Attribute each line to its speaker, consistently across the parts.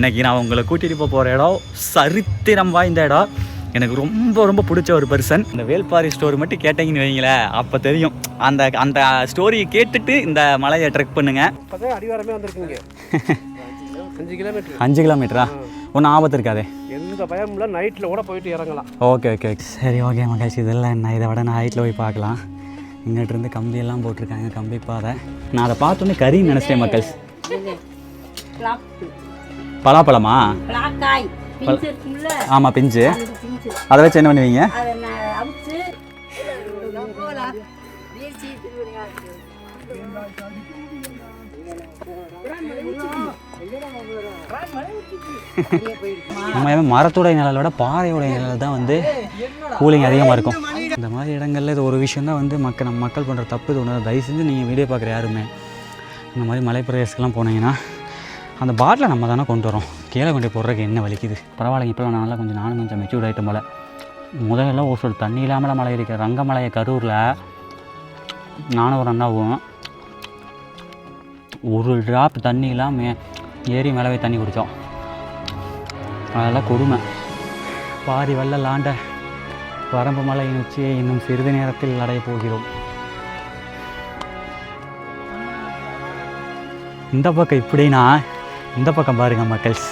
Speaker 1: இன்றைக்கி நான் உங்களை கூட்டிகிட்டு போகிற இடம் சரித்திரம் வாய்ந்த இடம். எனக்கு ரொம்ப ரொம்ப பிடிச்ச ஒரு பர்சன். இந்த வேல்பாரி ஸ்டோரி மட்டும் கேட்டீங்கன்னு வைங்களேன், அப்போ தெரியும். அந்த அந்த ஸ்டோரியை கேட்டுட்டு இந்த மலையை ட்ரெக் பண்ணுங்கள்.
Speaker 2: அடிவாரமே வந்திருக்குங்க 5 கிலோமீட்டர்.
Speaker 1: 5 கிலோமீட்டரா? ஒன்றும் ஆபத்து இருக்காதே,
Speaker 2: எந்த பயம் இல்லை. நைட்டில் கூட போயிட்டு இறங்கலாம்.
Speaker 1: ஓகே ஓகே ஓகே சரி ஓகே மகேஷ். இதெல்லாம் என்ன, இதை விட நான் ஹைட்டில் போய் பார்க்கலாம். இங்கிட்டிருந்து கம்பியெல்லாம் போட்டிருக்காங்க, கம்பி பாதை. நான் அதை பார்த்தோன்னே கறின்னு நினச்சிட்டேன் மக்கள். பலாப்பழமா? ஆமாம், பிஞ்சு. அதை வச்சு என்ன பண்ணுவீங்க? நம்ம மரத்துடைய நிழலோட பாறையோடைய நிழல் தான் வந்து கூலிங் அதிகமாக இருக்கும். இந்த மாதிரி இடங்களில் இது ஒரு விஷயம் தான் வந்து நம்ம மக்கள் பண்ணுற தப்பு. இது ஒன்று தயவு செஞ்சு நீங்கள் வீடியோ பார்க்குற யாருமே இந்த மாதிரி மலைப்பிரதேசத்துக்கெலாம் போனீங்கன்னா அந்த பாட்டில் நம்ம தானே கொண்டு வரோம். கீழே கொண்டு போடுறதுக்கு என்ன வலிக்குது? பரவாயில்ல, இப்போ நல்லா நானும் கொஞ்சம் மெச்சூர்ட் ஆகிட்ட போல். முதல்ல ஒரு சொல் தண்ணி இல்லாமல் மலை இருக்கிற ரங்கமலையை கரூரில் நானும் ஒரு அண்ணாவும் ஒரு ட்ராப் தண்ணி இல்லாமல் ஏறி மேலவே தண்ணி குடித்தோம். அதெல்லாம் கொடுமை. பாரி வள்ளலாண்ட வரம்பு மலையின் உச்சியை இன்னும் சிறிது நேரத்தில் அடைய போகிறோம். இந்த பக்கம் இப்படின்னா, இந்த பக்கம் பாருங்கள் மக்கள்ஸ்,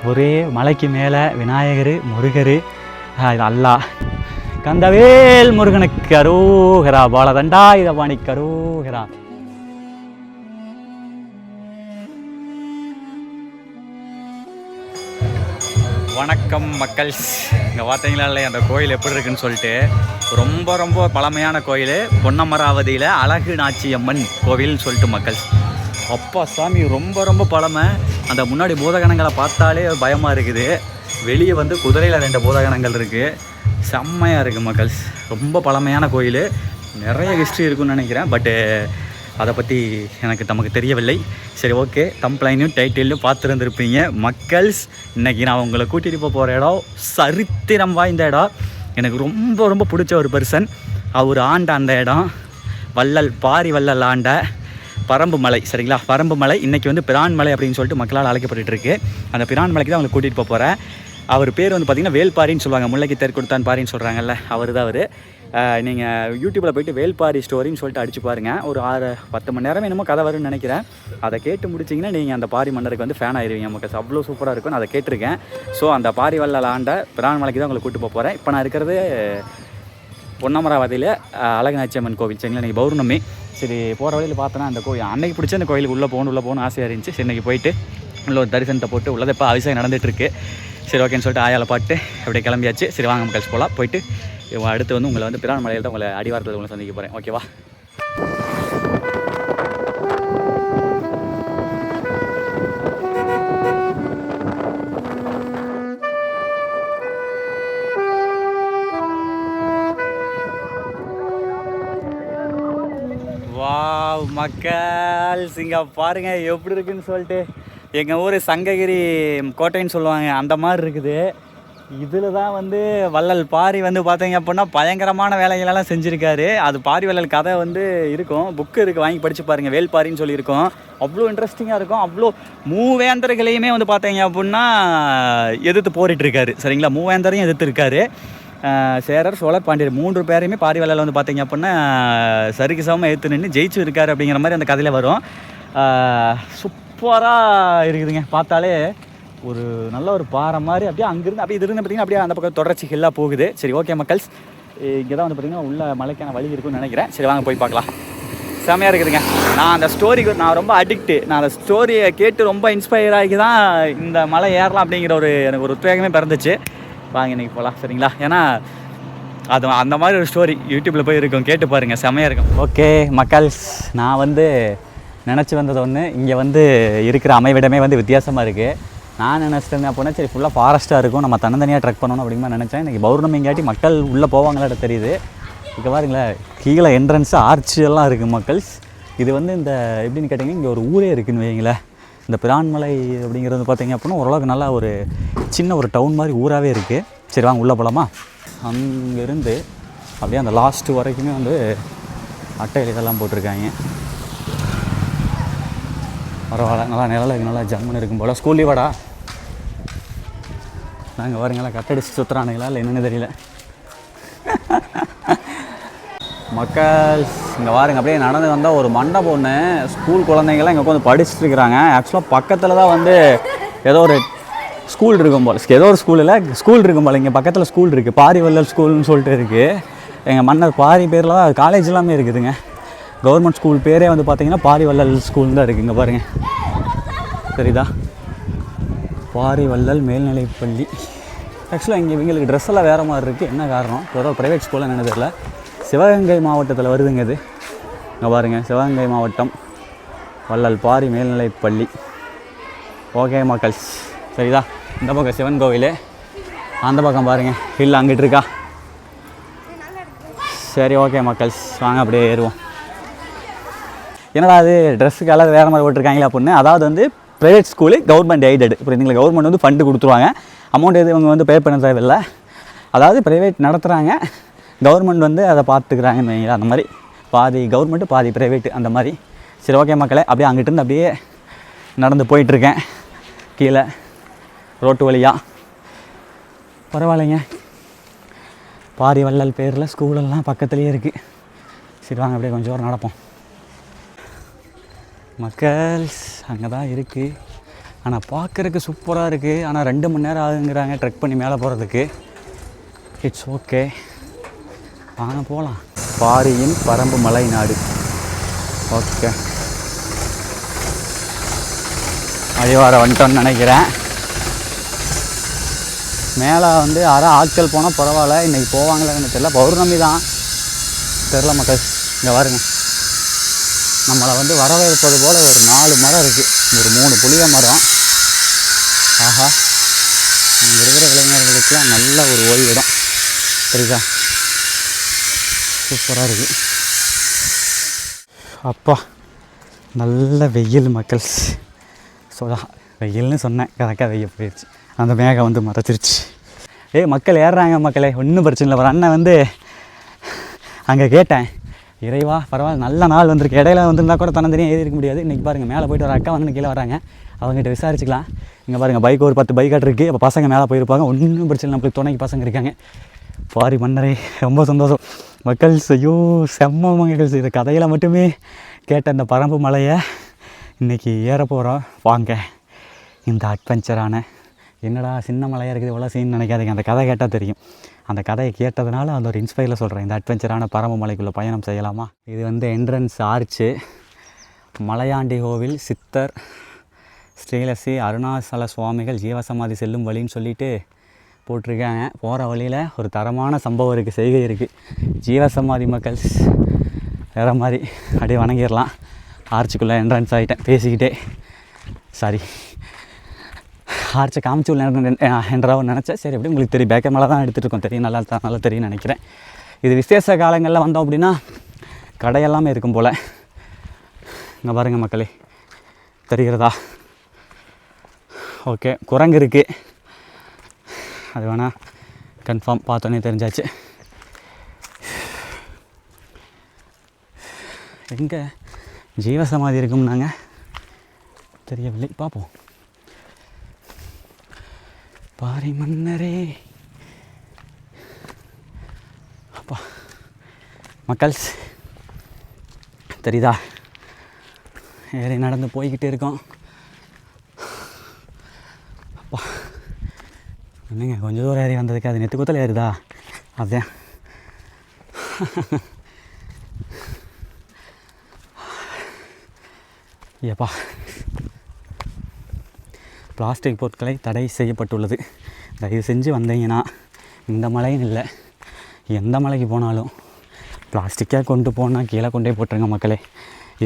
Speaker 1: ஒரே மலைக்கு மேலே விநாயகர், முருகர், அல்லாஹ். கந்தவேல் முருகனுக்கு அரோகரா, பாலதண்டா இத பாணிக்கு அரோகரா. வணக்கம் மக்கள்ஸ். இங்கே பார்த்தீங்களா இல்லை அந்த கோயில் எப்படி இருக்குன்னு சொல்லிட்டு, ரொம்ப ரொம்ப பழமையான கோயில். பொன்னமராவதியில் அழகு நாச்சியம்மன் கோவில்னு சொல்லிட்டு மக்கள்ஸ். அப்பா சாமி, ரொம்ப ரொம்ப பழமை. அந்த முன்னாடி பூதகணங்களை பார்த்தாலே பயமாக இருக்குது. வெளியே வந்து குதிரையில் 2 பூதகணங்கள் இருக்குது. செம்மையாக இருக்குது மக்கள்ஸ். ரொம்ப பழமையான கோயில். நிறைய ஹிஸ்ட்ரி இருக்குன்னு நினைக்கிறேன். பட்டு அதை பற்றி நமக்கு தெரியவில்லை. சரி ஓகே, தம்ப்ளைனும் டைட்டிலும் பார்த்துருந்துருப்பீங்க மக்கள்ஸ். இன்றைக்கி நான் உங்களை கூட்டிகிட்டு போகிற இடம் சரித்திரம் வாய்ந்த இடம். எனக்கு ரொம்ப ரொம்ப பிடிச்ச ஒரு பர்சன். அவர் ஆண்ட அந்த இடம் பாரி வள்ளல் ஆண்ட பரம்பு மலை. சரிங்களா, பரம்பு மலை இன்றைக்கி வந்து பிரான் மலை அப்படின்னு சொல்லிட்டு மக்களால் அழைக்கப்பட்டுருக்கு. அந்த பிரான் மலைக்கு தான் அவங்களை கூட்டிகிட்டு போகிறேன். அவர் பேர் வந்து பார்த்திங்கன்னா வேல்பாரின்னு சொல்லுவாங்க. முல்லைக்கு தேர் கொடுத்தான் பாரின்னு சொல்கிறாங்கல்ல, அவர் தான் அவர். நீங்கள் யூடியூப்பில் போய்ட்டு வேல்பாரி ஸ்டோரின்னு சொல்லிட்டு அடிச்சு பாருங்கள். ஒரு 6-10 மணி நேரம் என்னமோ கதை வரும்னு நினைக்கிறேன். அதை கேட்டு முடிச்சிங்கன்னா நீங்கள் அந்த பாரி மன்னருக்கு வந்து ஃபேன் ஆகிடுவீங்க மக்கள். அவ்வளோ சூப்பராக இருக்கும். நான் அதை கேட்டிருக்கேன். ஸோ அந்த பாரி வள்ளல் ஆண்ட பிரான் மலைக்கு தான் உங்களை கூப்பிட்டு போகிறேன். இப்போ நான் இருக்கிறது பொன்னமராவதியில் அழகு நாச்சியம்மன் கோவில். சரிங்களா, இன்றைக்கி பௌர்ணமி. சரி, போகிற வழியில் பார்த்தோன்னா அந்த கோயில் அன்னைக்கு பிடிச்ச அந்த கோயிலுக்கு உள்ளே போகணும் ஆசையாக இருந்துச்சு. சரி, இன்றைக்கி போயிட்டு உள்ள ஒரு தரிசனத்தை போட்டு உள்ளதை இப்போ அபிஷேகம் நடந்துகிட்ருக்கு. சரி ஓகேன்னு சொல்லிட்டு ஆயால் பாட்டு அப்படியே கிளம்பியாச்சு. சரி வாங்க மக்கள் போகலாம். போயிட்டு அடுத்து வந்து உங்களை வந்து பிரான் மலையில் தான் உங்களை அடிவாரத்தில் உங்களை சந்திக்க போகிறேன். ஓகேவா? வாவ் மக்கள், இங்கே பாருங்கள் எப்படி இருக்குன்னு சொல்லிட்டு. எங்கள் ஊர் சங்ககிரி கோட்டைன்னு சொல்லுவாங்க, அந்த மாதிரி இருக்குது. இதில் தான் வந்து வள்ளல் பாரி வந்து பார்த்தீங்க அப்படின்னா பயங்கரமான வேலைகளெல்லாம் செஞ்சுருக்காரு. அது பாரி வள்ளல் கதை வந்து இருக்கும், புக்கு இருக்குது, வாங்கி படித்து பாருங்கள். வேல்பாரின்னு சொல்லியிருக்கோம். அவ்வளோ இன்ட்ரெஸ்டிங்காக இருக்கும். அவ்வளோ மூவேந்தர்களையுமே வந்து பார்த்தீங்க அப்படின்னா எதிர்த்து போரிட்டுருக்காரு. சரிங்களா, மூவேந்தரையும் எதிர்த்துருக்காரு. சேரர், சோழர், பாண்டியர் 3 பேரையுமே பாரி வள்ளல் வந்து பார்த்தீங்க அப்படின்னா சரிக்கு சமமாக எடுத்து நின்று ஜெயிச்சு இருக்காரு அப்படிங்கிற மாதிரி அந்த கதையில் வரும். சூப்பராக இருக்குதுங்க. பார்த்தாலே ஒரு நல்ல ஒரு பாறை மாதிரி அப்படியே அங்கேருந்து அப்படியே இதுருந்து பார்த்திங்கன்னா அப்படியே அந்த பக்கம் தொடர்ச்சிகள்லாம் போகுது. சரி ஓகே மக்கள்ஸ், இங்கே தான் வந்து பார்த்திங்கன்னா உள்ள மலைக்கான வழி இருக்குன்னு நினைக்கிறேன். சரி வாங்க போய் பார்க்கலாம். செம்மையாக இருக்குதுங்க. நான் அந்த ஸ்டோரிக்கு நான் ரொம்ப அடிக்ட்டு. நான் அந்த ஸ்டோரியை கேட்டு ரொம்ப இன்ஸ்பயர் ஆகி தான் இந்த மலை ஏறலாம் அப்படிங்கிற எனக்கு ஒரு உத்வேகமே பிறந்துச்சு. வாங்க இன்றைக்கி போகலாம். சரிங்களா, ஏன்னா அது அந்த மாதிரி ஒரு ஸ்டோரி யூடியூப்பில் போய் இருக்கும், கேட்டு பாருங்கள், செம்மையாக இருக்கும். ஓகே மக்கள்ஸ், நான் வந்து நினச்சி வந்தது ஒன்று. இங்கே வந்து இருக்கிற அமைவிடமே வந்து வித்தியாசமாக இருக்குது. நான் நினச்சிட்டேன் அப்படின்னா சரி ஃபுல்லாக ஃபாரஸ்ட்டாக இருக்கும், நம்ம தனித்தனியாக ட்ரெக் பண்ணணும் அப்படிங்கிற நினச்சேன். இன்றைக்கி பௌர்ணமிங்காட்டி மக்கள் உள்ளே போவாங்களாட்ட தெரியுது. இங்கே பாருங்களேன், கீழே என்ட்ரன்ஸு ஆர்ச்சு எல்லாம் இருக்குது மக்கள்ஸ். இது வந்து இந்த எப்படின்னு கேட்டிங்கன்னா இங்கே ஒரு ஊரே இருக்குதுன்னு வைங்களேன். இந்த பிரான்மலை அப்படிங்கிறது பார்த்திங்க அப்படின்னா ஓரளவுக்கு நல்லா ஒரு சின்ன ஒரு டவுன் மாதிரி ஊராகவே இருக்குது. சரி வாங்க உள்ளே போகலாமா? அங்கேருந்து அப்படியே அந்த லாஸ்ட்டு வரைக்குமே வந்து அட்டையில் இதெல்லாம் போட்டிருக்காங்க. பரவாயில்ல, நல்லா நிழலுக்கு நல்லா ஜம்முன்னு இருக்கும் போல். ஸ்கூல் லீவாடா? நாங்கள் பாருங்களா கட்டடிச்சு சுற்றுறானுங்களா இல்லை என்னென்னு தெரியல. மக்கள் இங்கே பாருங்க அப்படியே நடந்து வந்தால் ஒரு மண்டபம் ஒன்று, ஸ்கூல் குழந்தைங்கள்லாம் இங்கே உட்காந்து படிச்சுட்டு இருக்கிறாங்க. ஆக்சுவலாக பக்கத்தில் தான் வந்து ஏதோ ஒரு ஸ்கூல் இருக்கும் போல், ஏதோ ஒரு ஸ்கூல் இருக்கும் போல். இங்கே பக்கத்தில் ஸ்கூல் இருக்குது, பாரிவள்ளல் ஸ்கூல்னு சொல்லிட்டு இருக்குது. எங்கள் மன்னர் பாரி பேரில் தான் காலேஜ் எல்லாமே இருக்குதுங்க. கவர்மெண்ட் ஸ்கூல் பேரே வந்து பார்த்திங்கன்னா பாரிவள்ளல் ஸ்கூல் தான் இருக்குது. இங்கே பாருங்கள் சரிதா, பாரிவள்ளல் மேல்நிலைப்பள்ளி. ஆக்சுவலாக இங்கே இவங்களுக்கு ட்ரெஸ் எல்லாம் வேறு மாதிரி இருக்குது. என்ன காரணம்? ஏதோ ப்ரைவேட் ஸ்கூலில் என்னென்னு தெரியல. சிவகங்கை மாவட்டத்தில் வருதுங்க இது. இங்கே பாருங்கள், சிவகங்கை மாவட்டம் வள்ளல் பாரி மேல்நிலைப்பள்ளி. ஓகே மக்கள் சரிதா. இந்த பக்கம் சிவன் கோவில், அந்த பக்கம் பாருங்கள் ஹில் அங்கிட்டு இருக்கா. சரி ஓகே மக்கள்ஸ், வாங்க அப்படியே ஏறுவோம். என்னடா அது ட்ரெஸ்ஸுக்கு எல்லாம் வேறு மாதிரி போட்டிருக்காங்களா அப்படின்னு. அதாவது வந்து ப்ரைவேட் ஸ்கூலு கவர்மெண்ட் எய்டடு. இப்போ எங்களுக்கு கவர்மெண்ட் வந்து ஃபண்டு கொடுத்துருவாங்க. அமௌண்ட் எது இவங்க வந்து பே பண்ண தேவையில்லை. அதாவது ப்ரைவேட் நடத்துகிறாங்க, கவர்மெண்ட் வந்து அதை பார்த்துக்கிறாங்கன்னு வைங்களா. அந்த மாதிரி பாதி கவர்மெண்ட்டு பாதி ப்ரைவேட்டு அந்த மாதிரி. சரி ஓகே மக்களே, அப்படியே அங்கிட்டிருந்து அப்படியே நடந்து போயிட்டுருக்கேன் கீழே ரோட்டு வழியாக. பரவாயில்லைங்க, பாரிவள்ளல் பேரில் ஸ்கூலெல்லாம் பக்கத்துலேயே இருக்குது. சரி வாங்க அப்படியே கொஞ்சம் தூரம் நடப்போம். மக்கள்ஸ் அங்கே தான் இருக்குது. ஆனால் பார்க்குறதுக்கு சூப்பராக இருக்குது. ஆனால் 2 மணி நேரம் ஆகுங்கிறாங்க ட்ரெக் பண்ணி மேலே போகிறதுக்கு. இட்ஸ் ஓகே, வாங்க போகலாம். பாரியின் பரம்பு மலை நாடு. ஓகே, அடிவார வந்துட்டோன்னு நினைக்கிறேன். மேலே வந்து ஆட்கள் போனால் பரவாயில்ல. இன்றைக்கி போவாங்களான்னு தெரியல, பௌர்ணமி தான் தெரில மக்கள். இங்கே பாருங்க, நம்மளை வந்து வரவேற்பது போல் ஒரு 4 மரம் இருக்குது, ஒரு 3 புளிய மரம். ஆஹா, இங்கே இருக்கிற இளைஞர்களுக்கெல்லாம் நல்ல ஒரு ஓய்விடம் சரிதா, சூப்பராக இருக்குது. அப்பா நல்ல வெயில் மக்கள். வெயில்னு சொன்னேன், கரெக்டாக வெயில் போயிடுச்சு. அந்த மேகம் வந்து மறைச்சிருச்சு. மக்கள் ஏறுறாங்க மக்களே, ஒன்றும் பிரச்சனை இல்லை. ஒரு அண்ணன் வந்து அங்கே கேட்டேன், இறைவா பரவாயில்ல நல்ல நாள் வந்திருக்கு. இடையில வந்துருந்தா கூட தனந்தனியாக ஏறி இருக்க முடியாது. இன்றைக்கி பாருங்கள் மேலே போய்ட்டு ஒரு அக்கா வந்து கீழே வராங்க, அவங்ககிட்ட விசாரிச்சுக்கலாம். இங்கே பாருங்கள் பைக் ஒரு 10 பைக் இருக்குது. அப்போ பசங்க மேலே போயிருப்பாங்க, ஒன்றும் பிரச்சனை. நம்மளுக்கு துணைக்கு பசங்க இருக்காங்க. பாரி மன்னரே ரொம்ப சந்தோஷம் மக்கள். ஐயோ செம்ம மக்கள். இந்த கதையில் மட்டுமே கேட்ட இந்த பரம்பு மலையை இன்றைக்கி ஏற போகிறோம். வாங்க இந்த அட்வென்ச்சரான, என்னடா சின்ன மலையாக இருக்குது இவ்வளோ சீன் நினைக்காதீங்க. அந்த கதை கேட்டால் தெரியும். அந்த கதையை கேட்டதுனால அந்த ஒரு இன்ஸ்பைரில் சொல்கிறேன். இந்த அட்வென்ச்சரான பரம்பு மலைக்குள்ளே பயணம் செய்யலாமா? இது வந்து என்ட்ரன்ஸ் ஆர்ச்சு. மலையாண்டி கோவில் சித்தர் ஸ்ரீலஸ்ரீ அருணாசல சுவாமிகள் ஜீவசமாதி செல்லும் வழின்னு சொல்லிட்டு போட்டிருக்காங்க. போகிற வழியில் ஒரு தரமான சம்பவம் இருக்குது, செய்கை இருக்குது. ஜீவசமாதி மக்கள் வேறு மாதிரி அப்படியே வணங்கிடலாம். ஆர்ச்சுக்குள்ளே என்ட்ரன்ஸ் ஆகிட்டேன் பேசிக்கிட்டே. சாரி, ஆர்ச்சை காமிச்சு என்றாவும் நினச்சேன். சரி எப்படி உங்களுக்கு தெரியும், பேக்கர் மேலே தான் எடுத்துகிட்டு இருக்கோம், தெரியும், நல்லா தெரியும்னு நினைக்கிறேன். இது விசேஷ காலங்களில் வந்தோம் அப்படின்னா கடையெல்லாமே இருக்கும் போல். இங்கே பாருங்கள் மக்களே, தெரிகிறதா? ஓகே, குரங்கு இருக்குது, அது வேணால் கன்ஃபார்ம் பார்த்தோன்னே தெரிஞ்சாச்சு. எங்கே ஜீவசமாதி இருக்கும்னாங்க, தெரியவில்லை, பார்ப்போம். பாரி மன்னரே அப்பா மக்கள்ஸ் தெரியுதா? ஏறி நடந்து போய்கிட்டே இருக்கோம். அப்பா என்னங்க கொஞ்சம் தூரம் ஏறி வந்ததுக்கு அது நெத்து குத்தல் ஏறுதா? அதுதான் ஏப்பா. பிளாஸ்டிக் பொருட்களை தடை செய்யப்பட்டுள்ளது. தயவு செஞ்சு வந்தீங்கன்னா இந்த மலைன்னு இல்லை, எந்த மலைக்கு போனாலும் பிளாஸ்டிக்காக கொண்டு போனால் கீழே கொண்டே போட்டுருங்க மக்களே.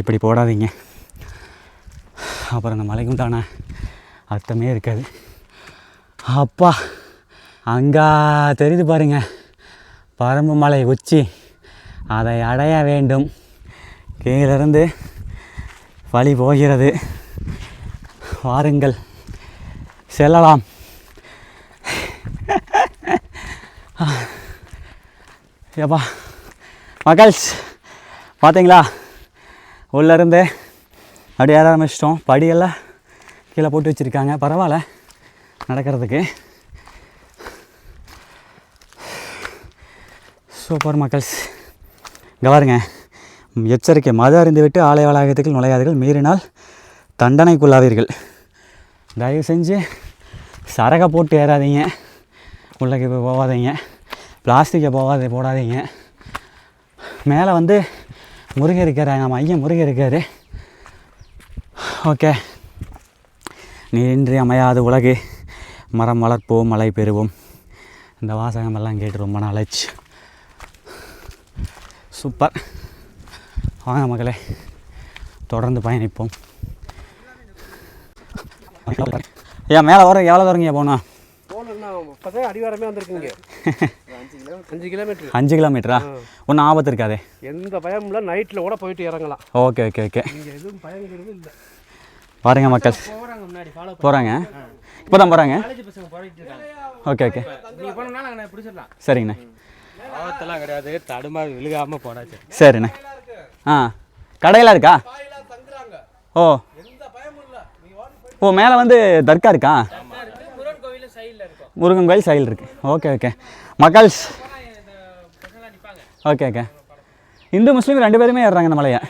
Speaker 1: இப்படி போடாதீங்க, அப்புறம் அந்த மலைக்கு உண்டான அர்த்தமே இருக்காது. அப்பா அங்கே தெரியுது பாருங்க, பரம்பு மலை உச்சி. அதை அடைய வேண்டும். கீழிருந்து வழி போகிறது, வாருங்கள் செல்லலாம். ஏப்பா மக்கள்ஸ் பார்த்தீங்களா, உள்ளேருந்து அப்படியே ஏற ஆரம்பிச்சிட்டோம். படியெல்லாம் கீழே போட்டு வச்சுருக்காங்க, பரவாயில்ல நடக்கிறதுக்கு. சூப்பர் மக்கள்ஸ். இங்கே பாருங்க, எச்சரிக்கை, மது அறிந்து விட்டு ஆலய வளாகத்துக்கு நுழையாதீர்கள், மீறினால் தண்டனைக்குள்ளாவீர்கள். தயவு செஞ்சு சரகை போட்டு ஏறாதீங்க, உள்ளே போய் போகாதீங்க, பிளாஸ்டிக்கை போடாதீங்க. மேலே வந்து முருகன் இருக்கார், நம்ம ஐயன் முருகன் இருக்கார். ஓகே. நீரின்றி அமையாது உலகு, மரம் வளர்ப்போம் மழை பெறுவோம். இந்த வாசகமெல்லாம் கேட்டு ரொம்ப நாளாச்சு. சூப்பர். வாங்க மக்களே, தொடர்ந்து பயணிப்போம். ஐயா மேலே வர எவ்வளோ தூரங்க போகணும்?
Speaker 2: இப்போதான் அடிவாரமே வந்திருக்கீங்க. 5 கிலோமீட்டர்.
Speaker 1: 5 கிலோமீட்டரா? ஒன்றும் ஆபத்து இருக்காது,
Speaker 2: எந்த பயமும் இல்லை. நைட்டில் கூட போயிட்டு இறங்கலாம்.
Speaker 1: Okay okay okay.
Speaker 2: இங்கே எதுவும் பயங்கிறது இல்லை.
Speaker 1: பாருங்க மக்கள் போகிறாங்க, இப்போ தான் போகிறாங்க. ஓகே ஓகே சரிங்கண்ணே.
Speaker 2: ஆபத்தெல்லாம் கிடையாது, தடுமாறி விழுகாமல் போனாச்சு.
Speaker 1: சரிண்ணே. ஆ கடையெல்லாம் இருக்கா? ஓ ஓ மேலே வந்து தர்கா இருக்கா? முருகன் கோயில் சைடில் இருக்குது. ஓகே ஓகே மக்கள்ஸ். Okay okay. இந்து முஸ்லீம் 2 பேருமே ஏறுறாங்க இந்த மலையை.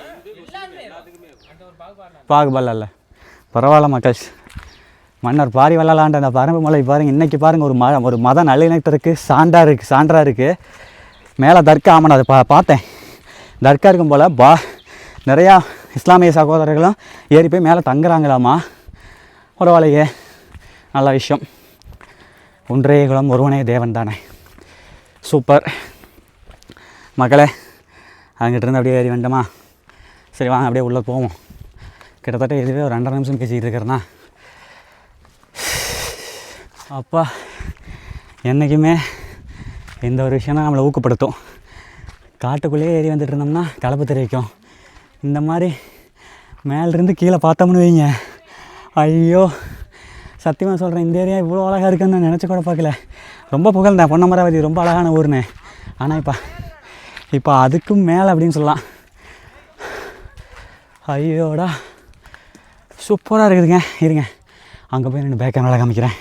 Speaker 1: பாகுபால் இல்லை, பரவாயில்ல மக்கள்ஸ். மன்னர் பாரி வள்ளலாண்ட அந்த பரம்பு மலை பாருங்கள், இன்றைக்கி பாருங்கள் ஒரு மத நல்லிணக்கத்திற்கு சான்றாக இருக்குது. மேலே தர்கா, ஆமாம் அதை பார்த்தேன், தர்கா இருக்கும் போல் நிறையா இஸ்லாமிய சகோதரர்களும் ஏறி போய் மேலே தங்குறாங்களாமா. பரவாயில்லையே, நல்ல விஷயம். ஒன்றே குலம் ஒருவனே தேவன் தானே. சூப்பர் மக்களே. அங்கிட்டிருந்து அப்படியே ஏறி வேண்டாமா? சரி வாங்க அப்படியே உள்ளே போவோம். கிட்டத்தட்ட இதுவே ஒரு 2.5 நிமிஷம் பேசிக்கிட்டு இருக்கிறேன்னா. அப்பா, என்றைக்குமே எந்த ஒரு விஷயம்னா நம்மளை ஊக்கப்படுத்தும். காட்டுக்குள்ளேயே ஏறி வந்துட்டு இருந்தோம்னா கலப்பு தெரிவிக்கும். இந்த மாதிரி மேலேருந்து கீழே பார்த்தோம்னு வைங்க, ஐயோ சத்தியமாக சொல்கிறேன், இந்த ஏரியா இவ்வளோ அழகாக இருக்குன்னு நான் நினச்சி கூட பார்க்கல. ரொம்ப புகழ்ந்தேன் பொன்னமராவதி ரொம்ப அழகான ஊர்னு. ஆனால் இப்போ அதுக்கும் மேலே அப்படின்னு சொல்லலாம். ஐயோடா சூப்பராக இருக்குதுங்க. இருங்க அங்கே போய் நின்று பேக் கேமரா காமிக்கிறேன்.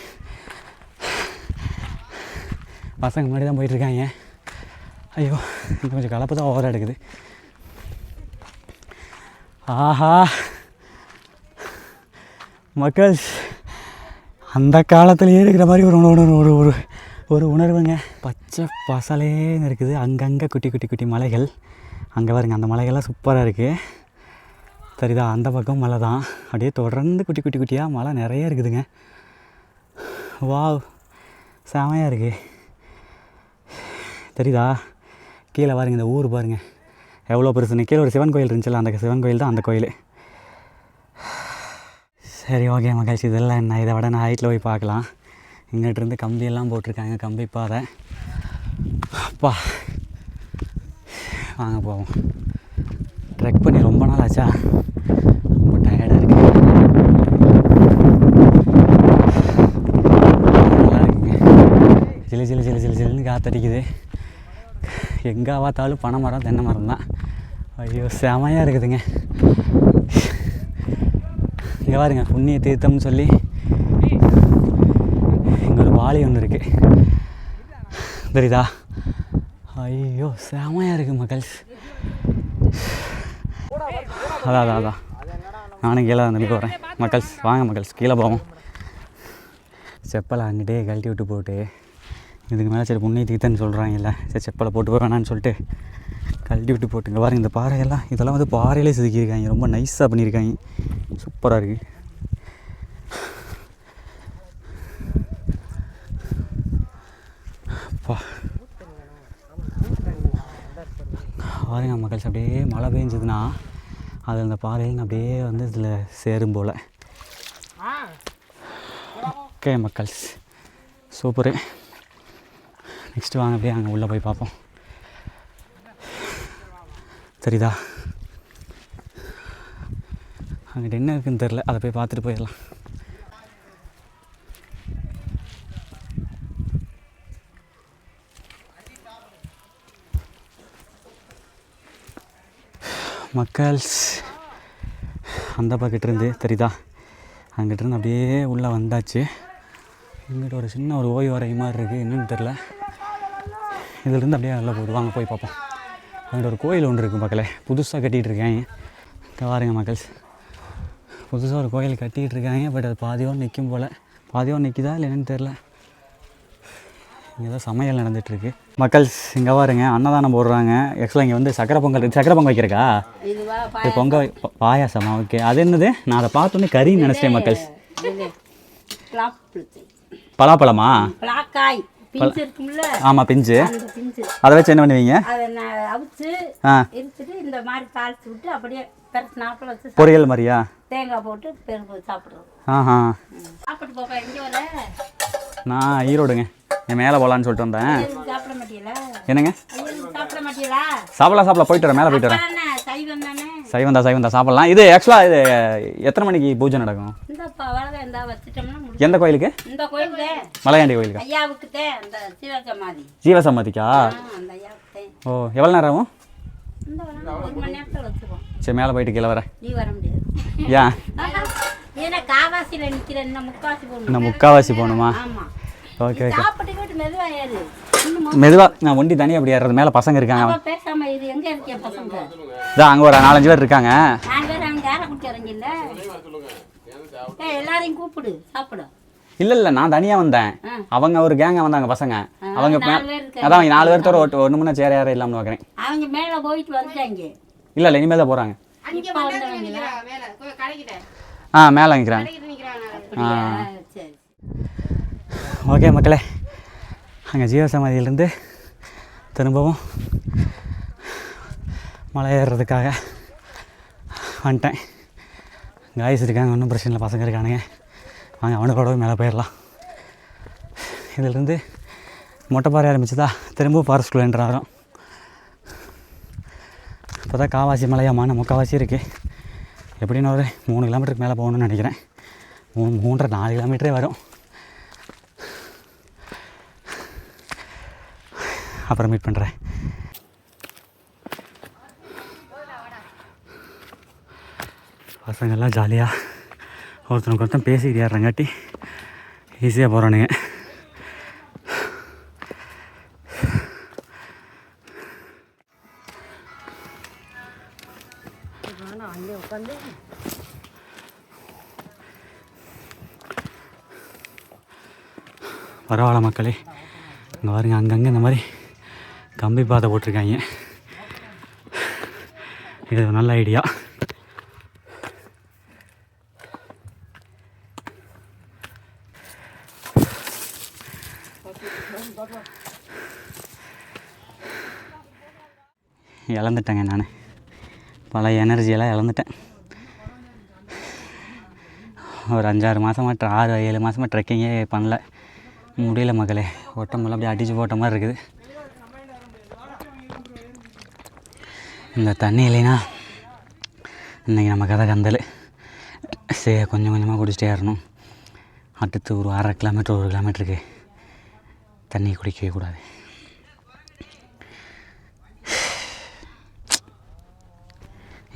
Speaker 1: பசங்க முன்னாடி தான் போயிட்டுருக்காங்க. ஐயோ இன்னும் கொஞ்சம் கலப்பு தான் ஓவராக எடுக்குது. ஆஹா மக்கள்ஸ், அந்த காலத்துலேயே இருக்கிற மாதிரி ஒரு உணர்வுங்க. பச்சை பசலேன்னு இருக்குது, அங்கங்கே குட்டி குட்டி குட்டி மலைகள். அங்கே பாருங்க, அந்த மலைகள்லாம் சூப்பராக இருக்குது. சரிதா, அந்த பக்கம் மலை தான், அப்படியே தொடர்ந்து குட்டி குட்டி குட்டியாக மலை நிறைய இருக்குதுங்க. வாவ், செமையாக இருக்குது. தெரியுதா? கீழே பாருங்க, இந்த ஊர் பாருங்கள் எவ்வளோ பெருசுன்னு. கீழே ஒரு சிவன் கோயில் இருந்துச்சுல்ல, அந்த சிவன் கோயில் தான் அந்த கோயில். சரி ஓகே மகிழ்ச்சி. இதெல்லாம் என்ன, இதை விட நான் ஹைட்டில் போய் பார்க்கலாம். இங்கிட்டிருந்து கம்பியெல்லாம் போட்டிருக்காங்க, கம்பி பாதை. அப்பா வாங்க போவோம். ட்ரெக் பண்ணி ரொம்ப நாள் ஆச்சா, ரொம்ப டயர்டாக இருக்குது. நல்லா இருக்குங்க, ஜிலு ஜிலு ஜிலு ஜிலு ஜிலுன்னு காற்றடிக்குது. எங்கே பார்த்தாலும் பனை மரம் தென்னை மரம் தான். ஐயோ செமையாக இருக்குதுங்க. இங்கே பாருங்க, புண்ணிய தீர்த்தம்னு சொல்லி இங்கே ஒரு வாளி ஒன்று இருக்குது, தெரியுதா? ஐயோ செமையாக இருக்குது மக்கள்ஸ். அதான் நானும் கீழே வந்து போகிறேன் மக்கள்ஸ். வாங்க மக்கள்ஸ், கீழே போவோம். செப்பலை அங்கிட்டே கழட்டி விட்டு போட்டு, இதுக்கு மேலே சரி புண்ணிய தீர்த்தம்னு சொல்கிறாங்கல்ல, சரி செப்பலை போட்டு போய் வேணான்னு சொல்லிட்டு கழட்டி விட்டு போட்டுங்க. பாருங்க இந்த பாறையெல்லாம், இதெல்லாம் வந்து பாறையிலே செதுக்கியிருக்காங்க, ரொம்ப நைஸாக பண்ணியிருக்காங்க, சூப்பராக இருக்குது. பாருங்க மக்கள்ஸ், அப்படியே மழை பெஞ்சதுன்னா அது அந்த பாறையில் அப்படியே வந்து இதில் சேரும் போல். ஓகே மக்கள்ஸ், சூப்பரு. நெக்ஸ்ட்டு வாங்க அப்படியே அங்கே உள்ளே போய் பார்ப்போம். சரிதா, அங்கிட்ட என்ன இருக்குதுன்னு தெரில, அதை போய் பார்த்துட்டு போயிடலாம். மக்கள்ஸ், அந்த பக்கத்துலேருந்து தெரியுதா, அங்கிட்டிருந்து அப்படியே உள்ளே வந்தாச்சு. இங்கிட்ட ஒரு சின்ன ஒரு ஓய்வு வரை மாதிரி இருக்குது, என்னென்னு தெரில. இதிலிருந்து அப்படியே நல்லா போகுது. வாங்க போய் பார்ப்போம். அங்கிட்ட ஒரு கோயில் ஒன்று இருக்குது மக்களே, புதுசாக கட்டிகிட்டு இருக்காங்க. இங்கே பாருங்க மக்கள்ஸ், புதுசாக ஒரு கோயில் கட்டிகிட்டு இருக்காங்க. பட் அது பாதியோடு நிற்கும் போல், பாதியோடு நிற்கிதா இல்லை என்னன்னு தெரில. இங்கே தான் சமையல் நடந்துகிட்ருக்கு மக்கள்ஸ். இங்கே பாருங்க அன்னதானம் போடுறாங்க. ஆக்சுவலாக இங்கே வந்து சக்கரை பொங்கல், சக்கரை பொங்கல் வைக்கிறக்கா, இது பொங்கல் பாயாசமா? ஓகே, அது என்னது? நான் அதை பார்த்தோன்னே கறின்னு நினச்சிட்டேன் மக்கள்ஸ். பலாப்பழமா? ஆமாம், பிஞ்சு. அதை வச்சு என்ன பண்ணுவீங்க? பொரியல் மாதிரியா?
Speaker 3: தேங்காய் போட்டு சாப்பிடுறோம்.
Speaker 1: ஆஹா, நான் ஈரோடுங்க. என் மேலே போகலான்னு சொல்லிட்டு வந்தேன். என்னங்க சாப்பிடலாம், போயிட்டு வரேன், மேலே போயிட்டு வரேன். சைவம் தான் சாப்பிடலாம். இது ஆக்சுவலாக இது எத்தனை மணிக்கு பூஜை நடக்கும்? எந்த கோயிலுக்கு? மலையாண்டி கோயிலுக்கு. ஜீவசமாதிக்கா? ஓ, எவ்வளோ நேரம் ஆகும்? சரி, மேலே போயிட்டு கீழே வரேன். ஏன்? இன்னும் முக்காவாசி போகணுமா? ஓகே ஓகே, மெதுவாக. நான் ஒண்டி தனியாக அப்படி ஏறுறது. மேலே பசங்க இருக்காங்க. இதான் அங்கே ஒரு 4-5 பேர் இருக்காங்க. இல்லை நான் தனியாக வந்தேன். அவங்க ஒரு கேங்க வந்தாங்க பசங்க. அவங்க அதான் 4 பேர்த்தோட ஒன்று முன்னே சேர யாரும் இல்லாமல் பார்க்குறேன். இல்லை இனிமேல் தான் போகிறாங்க. மேலே நிற்கிறாங்க. ஓகே மக்களே, அங்கே ஜீவசமாதியிலேருந்து திரும்பவும் மலை ஏறுறதுக்காக வந்துட்டேன். காய்ஸ் இருக்காங்க, ஒன்றும் பிரச்சனை இல்லை, பசங்க இருக்கானுங்க. வாங்க அவனுக்கூடவே மேலே போயிடலாம். இதிலேருந்து மொட்டைப்பாறை ஆரம்பிச்சுதா திரும்பவும் ஃபாரஸ்ட்குள்ளே என்ட்ராகிறோம். இப்போ தான் காவாசி மலையாமான முக்கால்வாசி இருக்குது. எப்படின்னு ஒரு 3 கிலோமீட்டருக்கு மேலே போகணுன்னு நினைக்கிறேன். 3.5-4 கிலோமீட்டரே வரும். அப்புறம் மீட் பண்ணுறேன். பசங்கள்லாம் ஜாலியாக ஒருத்தனுக்கு ஒருத்தன் பேசிக்கிட்டு ஏறுறங்காட்டி ஈஸியாக போகிறானுங்க. பரவாயில்ல மக்களே, இங்கே பாருங்க அங்கங்கே இந்த மாதிரி கம்பி பாதை போட்டிருக்காங்க. இது ஒரு நல்ல ஐடியா. இழந்துட்டேங்க நான், பழைய எனர்ஜியெல்லாம் இழந்துட்டேன். ஒரு 5-6 மாதமாக 6-7 மாதமாக ட்ரெக்கிங்கே பண்ணல, முடியல மக்களே. ஓட்டமெல்லாம் அப்படியே அடித்து போட்ட மாதிரி இருக்குது. இந்த தண்ணி இல்லைன்னா இன்றைக்கி நம்ம கதை கந்தல். கொஞ்சம் கொஞ்சமாக குடிச்சிட்டே ஏறணும். அடுத்து ஒரு 1/2 கிலோமீட்டர் 1 கிலோமீட்டருக்கு தண்ணி குடிக்கவே கூடாது.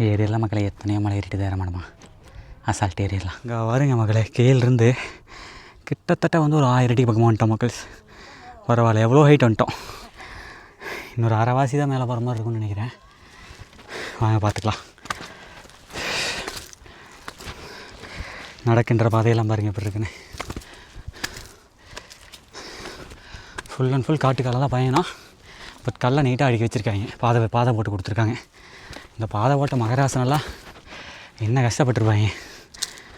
Speaker 1: ஏறிடலாம் மக்களை, எத்தனையோ மலை ஏறிட்டு தான் ஏற மாட்டோமா, அசால்ட் ஏறிடலாம். இங்கே வருங்க மக்களை, கீழிருந்து கிட்டத்தட்ட வந்து ஒரு 1000 அடி பக்கமாக வந்துட்டோம் மக்கள்ஸ். பரவாயில்ல, எவ்வளோ ஹைட் வந்துட்டோம். இன்னொரு அரைவாசி தான் மேலே போகிற மாதிரி இருக்கும்னு நினைக்கிறேன். வாங்க பார்த்துக்கலாம். நடக்கின்ற பாதையெல்லாம் பாருங்க எப்படி இருக்குன்னு. ஃபுல் அண்ட் ஃபுல் காட்டுக்கால தான் பயணம். பட் கல்லை நீட்டாக அடுக்கி வச்சுருக்காங்க. பாதை போட்டு கொடுத்துருக்காங்க. இந்த பாதை போட்ட மகராசனெல்லாம் என்ன கஷ்டப்பட்டுருப்பாங்க.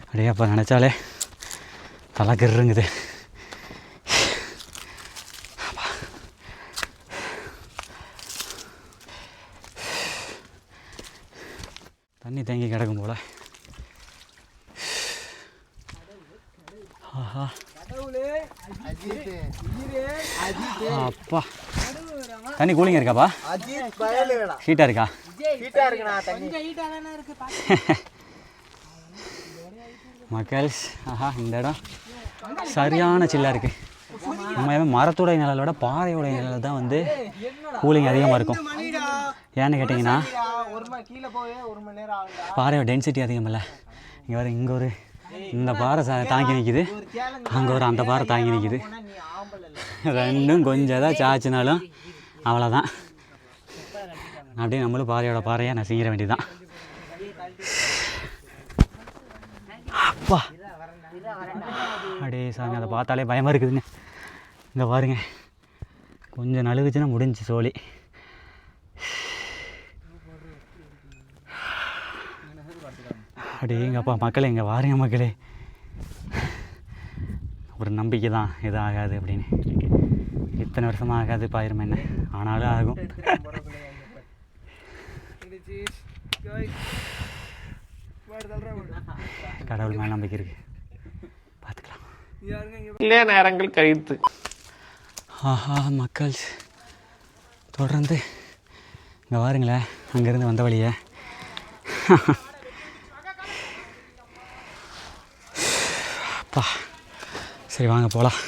Speaker 1: அப்படியே அப்போ நினச்சாலே தலை கிருங்குது. தண்ணி தேங்கி கிடக்கும் போல். ஆஹா அப்பா, தண்ணி கூலிங்க இருக்காப்பா? ஹீட்டாக இருக்கா? மக்கள்ஸ், ஆஹா இந்த இடம் சரியான சில்லாக இருக்குது. உண்மையாகவே மரத்துடைய நிழலோட பாறையோடைய நிழல் தான் வந்து கூலிங் அதிகமாக இருக்கும். ஏன்னு கேட்டிங்கன்னா பாறையோட டென்சிட்டி அதிகம் இல்லை. இங்கே வர இங்கே ஒரு இந்த பாறை தாங்கி நிற்கிது, அங்கே ஒரு அந்த பாறை தாங்கி நிற்கிது. ரெண்டும் கொஞ்சம் தான் சாய்ச்சினாலும் அவ்வளோதான். அப்படியே நம்மளும் பாறையோட பாறையாக நசுங்கிற வேண்டியதுதான். அப்பா அப்படியே சாமி, அதை பார்த்தாலே பயமாக இருக்குதுங்க. இங்கே பாருங்க, கொஞ்சம் நழுவுச்சுன்னா முடிஞ்சு சோழி. அப்படியேங்கப்பா மக்களே, இங்கே வாருங்க மக்களே. ஒரு நம்பிக்கை தான் இது ஆகாது அப்படின்னு. இத்தனை வருஷமாக ஆகாது பாயிரம் என்ன ஆனாலும் ஆகும். கடவுள் மேலே நம்பிக்கை இருக்குது, பார்த்துக்கலாம்.
Speaker 2: இல்லையா நேரங்கள் கழித்து
Speaker 1: ஆஹா மக்கள், தொடர்ந்து இங்கே வாருங்களேன், அங்கேருந்து வந்த வழியை. அப்பா சரி வாங்க போகலாம்.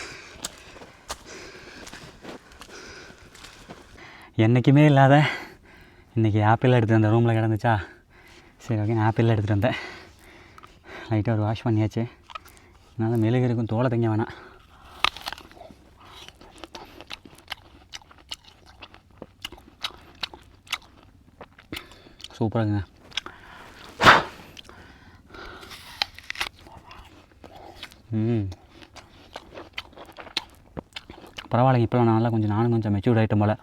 Speaker 1: என்றைக்குமே இல்லாத இன்றைக்கி ஆப்பிள் எடுத்துகிட்டு வந்தேன், ரூமில் கிடந்துச்சா. சரி ஓகே, நான் ஆப்பிள் எடுத்துகிட்டு வந்தேன். லைட்டாக ஒரு வாஷ் பண்ணியாச்சு. அதனால் மெழுகு இருக்கும், தோலை திங்க வேணாம். சூப்பராகுங்க. பரவாயில்லைங்க, இப்போலாம் நல்லா கொஞ்சம் நானும் கொஞ்சம் மெச்சூர்ட் ஆகிட்ட போல்.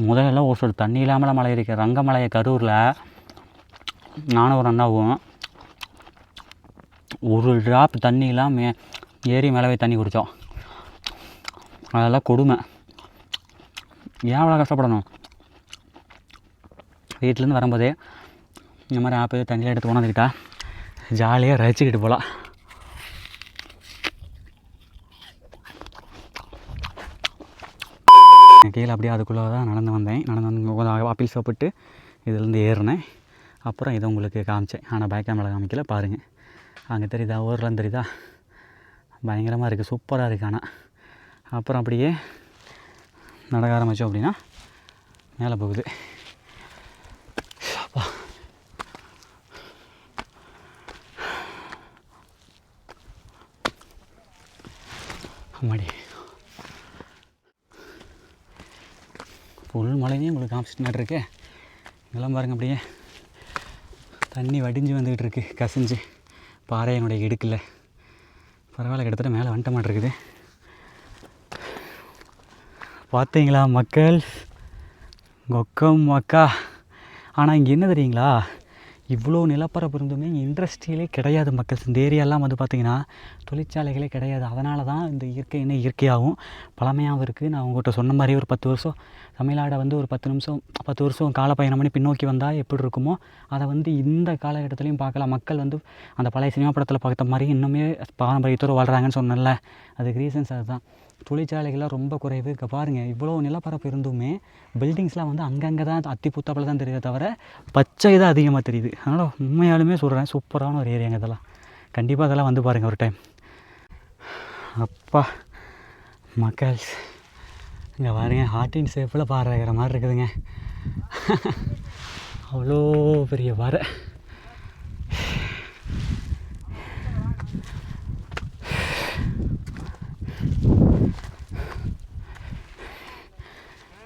Speaker 1: முதலெல்லாம் ஒரு சொல் தண்ணி இல்லாமல் மலை இருக்குது. ரங்கமலையை கரூரில் நானும் ஒரு அண்ணாவும் ஒரு ட்ராப் தண்ணி இல்லாமல் ஏறி மேலவே தண்ணி குடித்தோம். அதெல்லாம் கொடுமை. ஏன் அவ்வளோ கஷ்டப்படணும்? வீட்டிலேருந்து வரும்போதே இந்த மாதிரி ஆப்பிள் தண்ணியில் எடுத்து கொண்டாந்துக்கிட்டா ஜாலியாக ரசிச்சுக்கிட்டு போகலாம். கீழே அப்படியே அதுக்குள்ளே தான் நடந்து வந்தேன். நடந்து வந்து ஆப்பிள் சாப்பிட்டு இதுலேருந்து ஏறினேன். அப்புறம் இதை உங்களுக்கு காமிச்சேன், ஆனால் பேக் கேமரா காமிக்கல. பாருங்கள், அங்கே தெரியுதா, ஊர்லாம் தெரியுதா, பயங்கரமாக இருக்குது, சூப்பராக இருக்குது. ஆனால் அப்புறம் அப்படியே நடக்க ஆரம்பித்தோம் அப்படின்னா மேலே போகுது. அப்பா அம்மாடி, புல் மலையும் உங்களுக்கு காமிச்சிட்டு நட்டுருக்கு. இதெல்லாம் பாருங்கள், அப்படியே தண்ணி வடிஞ்சு வந்துக்கிட்டு இருக்குது, கசிஞ்சு பாறையினுடைய இடுக்கில். பரவாயில்ல, கிட்டத்தட்ட மேலே வந்துட்ட மாட்டிருக்குது. பார்த்தீங்களா மக்கள், கொக்கம் மக்கா. ஆனால் இங்கே என்ன தெரியுங்களா, இவ்வளோ நிலப்பரப்பு இருந்துமே இண்டஸ்ட்ரியிலே கிடையாது மக்கள். இந்த ஏரியாலாம் வந்து பார்த்திங்கன்னா தொழிற்சாலைகளே கிடையாது. அதனால தான் இந்த இயற்கை இன்னும் இயற்கையாகவும் பழமையாகவும் இருக்குது. நான் உங்கள்கிட்ட சொன்ன மாதிரி ஒரு 10 வருஷம் தமிழ்நாடை வந்து ஒரு 10 வருஷம் காலப்பயணம் பண்ணி பின்னோக்கி வந்தால் எப்படி இருக்குமோ அதை வந்து இந்த காலகட்டத்துலேயும் பார்க்கலாம். மக்கள் வந்து அந்த பழைய சினிமா படத்தில் பார்த்த மாதிரி இன்னுமே பாரம்பரியத்தோடு வாழ்கிறாங்கன்னு சொன்னல, அதுக்கு ரீசன்ஸ் அதுதான். தொழிற்சாலைகள்லாம் ரொம்ப குறைவு. இங்கே பாருங்கள், இவ்வளோ நிலப்பரப்பு இருந்துமே பில்டிங்ஸ்லாம் வந்து அங்கங்கே தான் அத்தி புத்தாப்பில் தான் தெரியுதே தவிர பச்சை தான் அதிகமாக தெரியுது. அதனால் உண்மையாலுமே சொல்கிறேன், சூப்பரான ஒரு ஏரியாங்க இதெல்லாம். கண்டிப்பாக அதெல்லாம் வந்து பாருங்கள் ஒரு டைம். அப்பா மக்கள், இங்கே பாருங்க, ஹார்ட்டின் ஷேப்பில் பாறை வைக்கிற மாதிரி இருக்குதுங்க. அவ்வளோ பெரிய பாறை.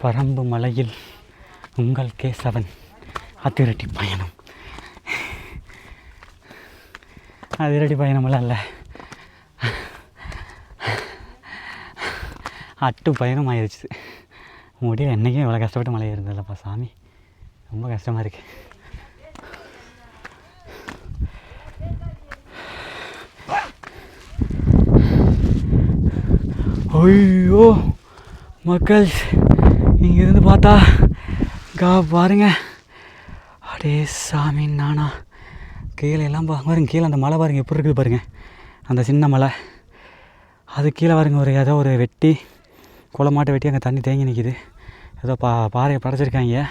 Speaker 1: பரம்பு மலையில் உங்கள் கேசவன் அதிரடி பயணம். அதிரடி பயணமெல்லாம் இல்லை, அட்டு பயணம் ஆயிடுச்சு. முடியல, என்றைக்கும் இவ்வளோ கஷ்டப்பட்டு மலை ஏறுறதில்லப்பா சாமி, ரொம்ப கஷ்டமாக இருக்கு. ஐயோ மக்கள், இங்கேருந்து பார்த்தா பாருங்க, அடே சாமி நானா. கீழே எல்லாம் பாருங்க, கீழே அந்த மலை பாருங்கள் எப்படி இருக்குது பாருங்கள். அந்த சின்ன மலை, அது கீழே பாருங்க, ஏதோ ஒரு வெட்டி குளமாட்டை வெட்டி அங்கே தண்ணி தேங்கி நிற்கிது. ஏதோ பாறையை படைச்சிருக்காங்க,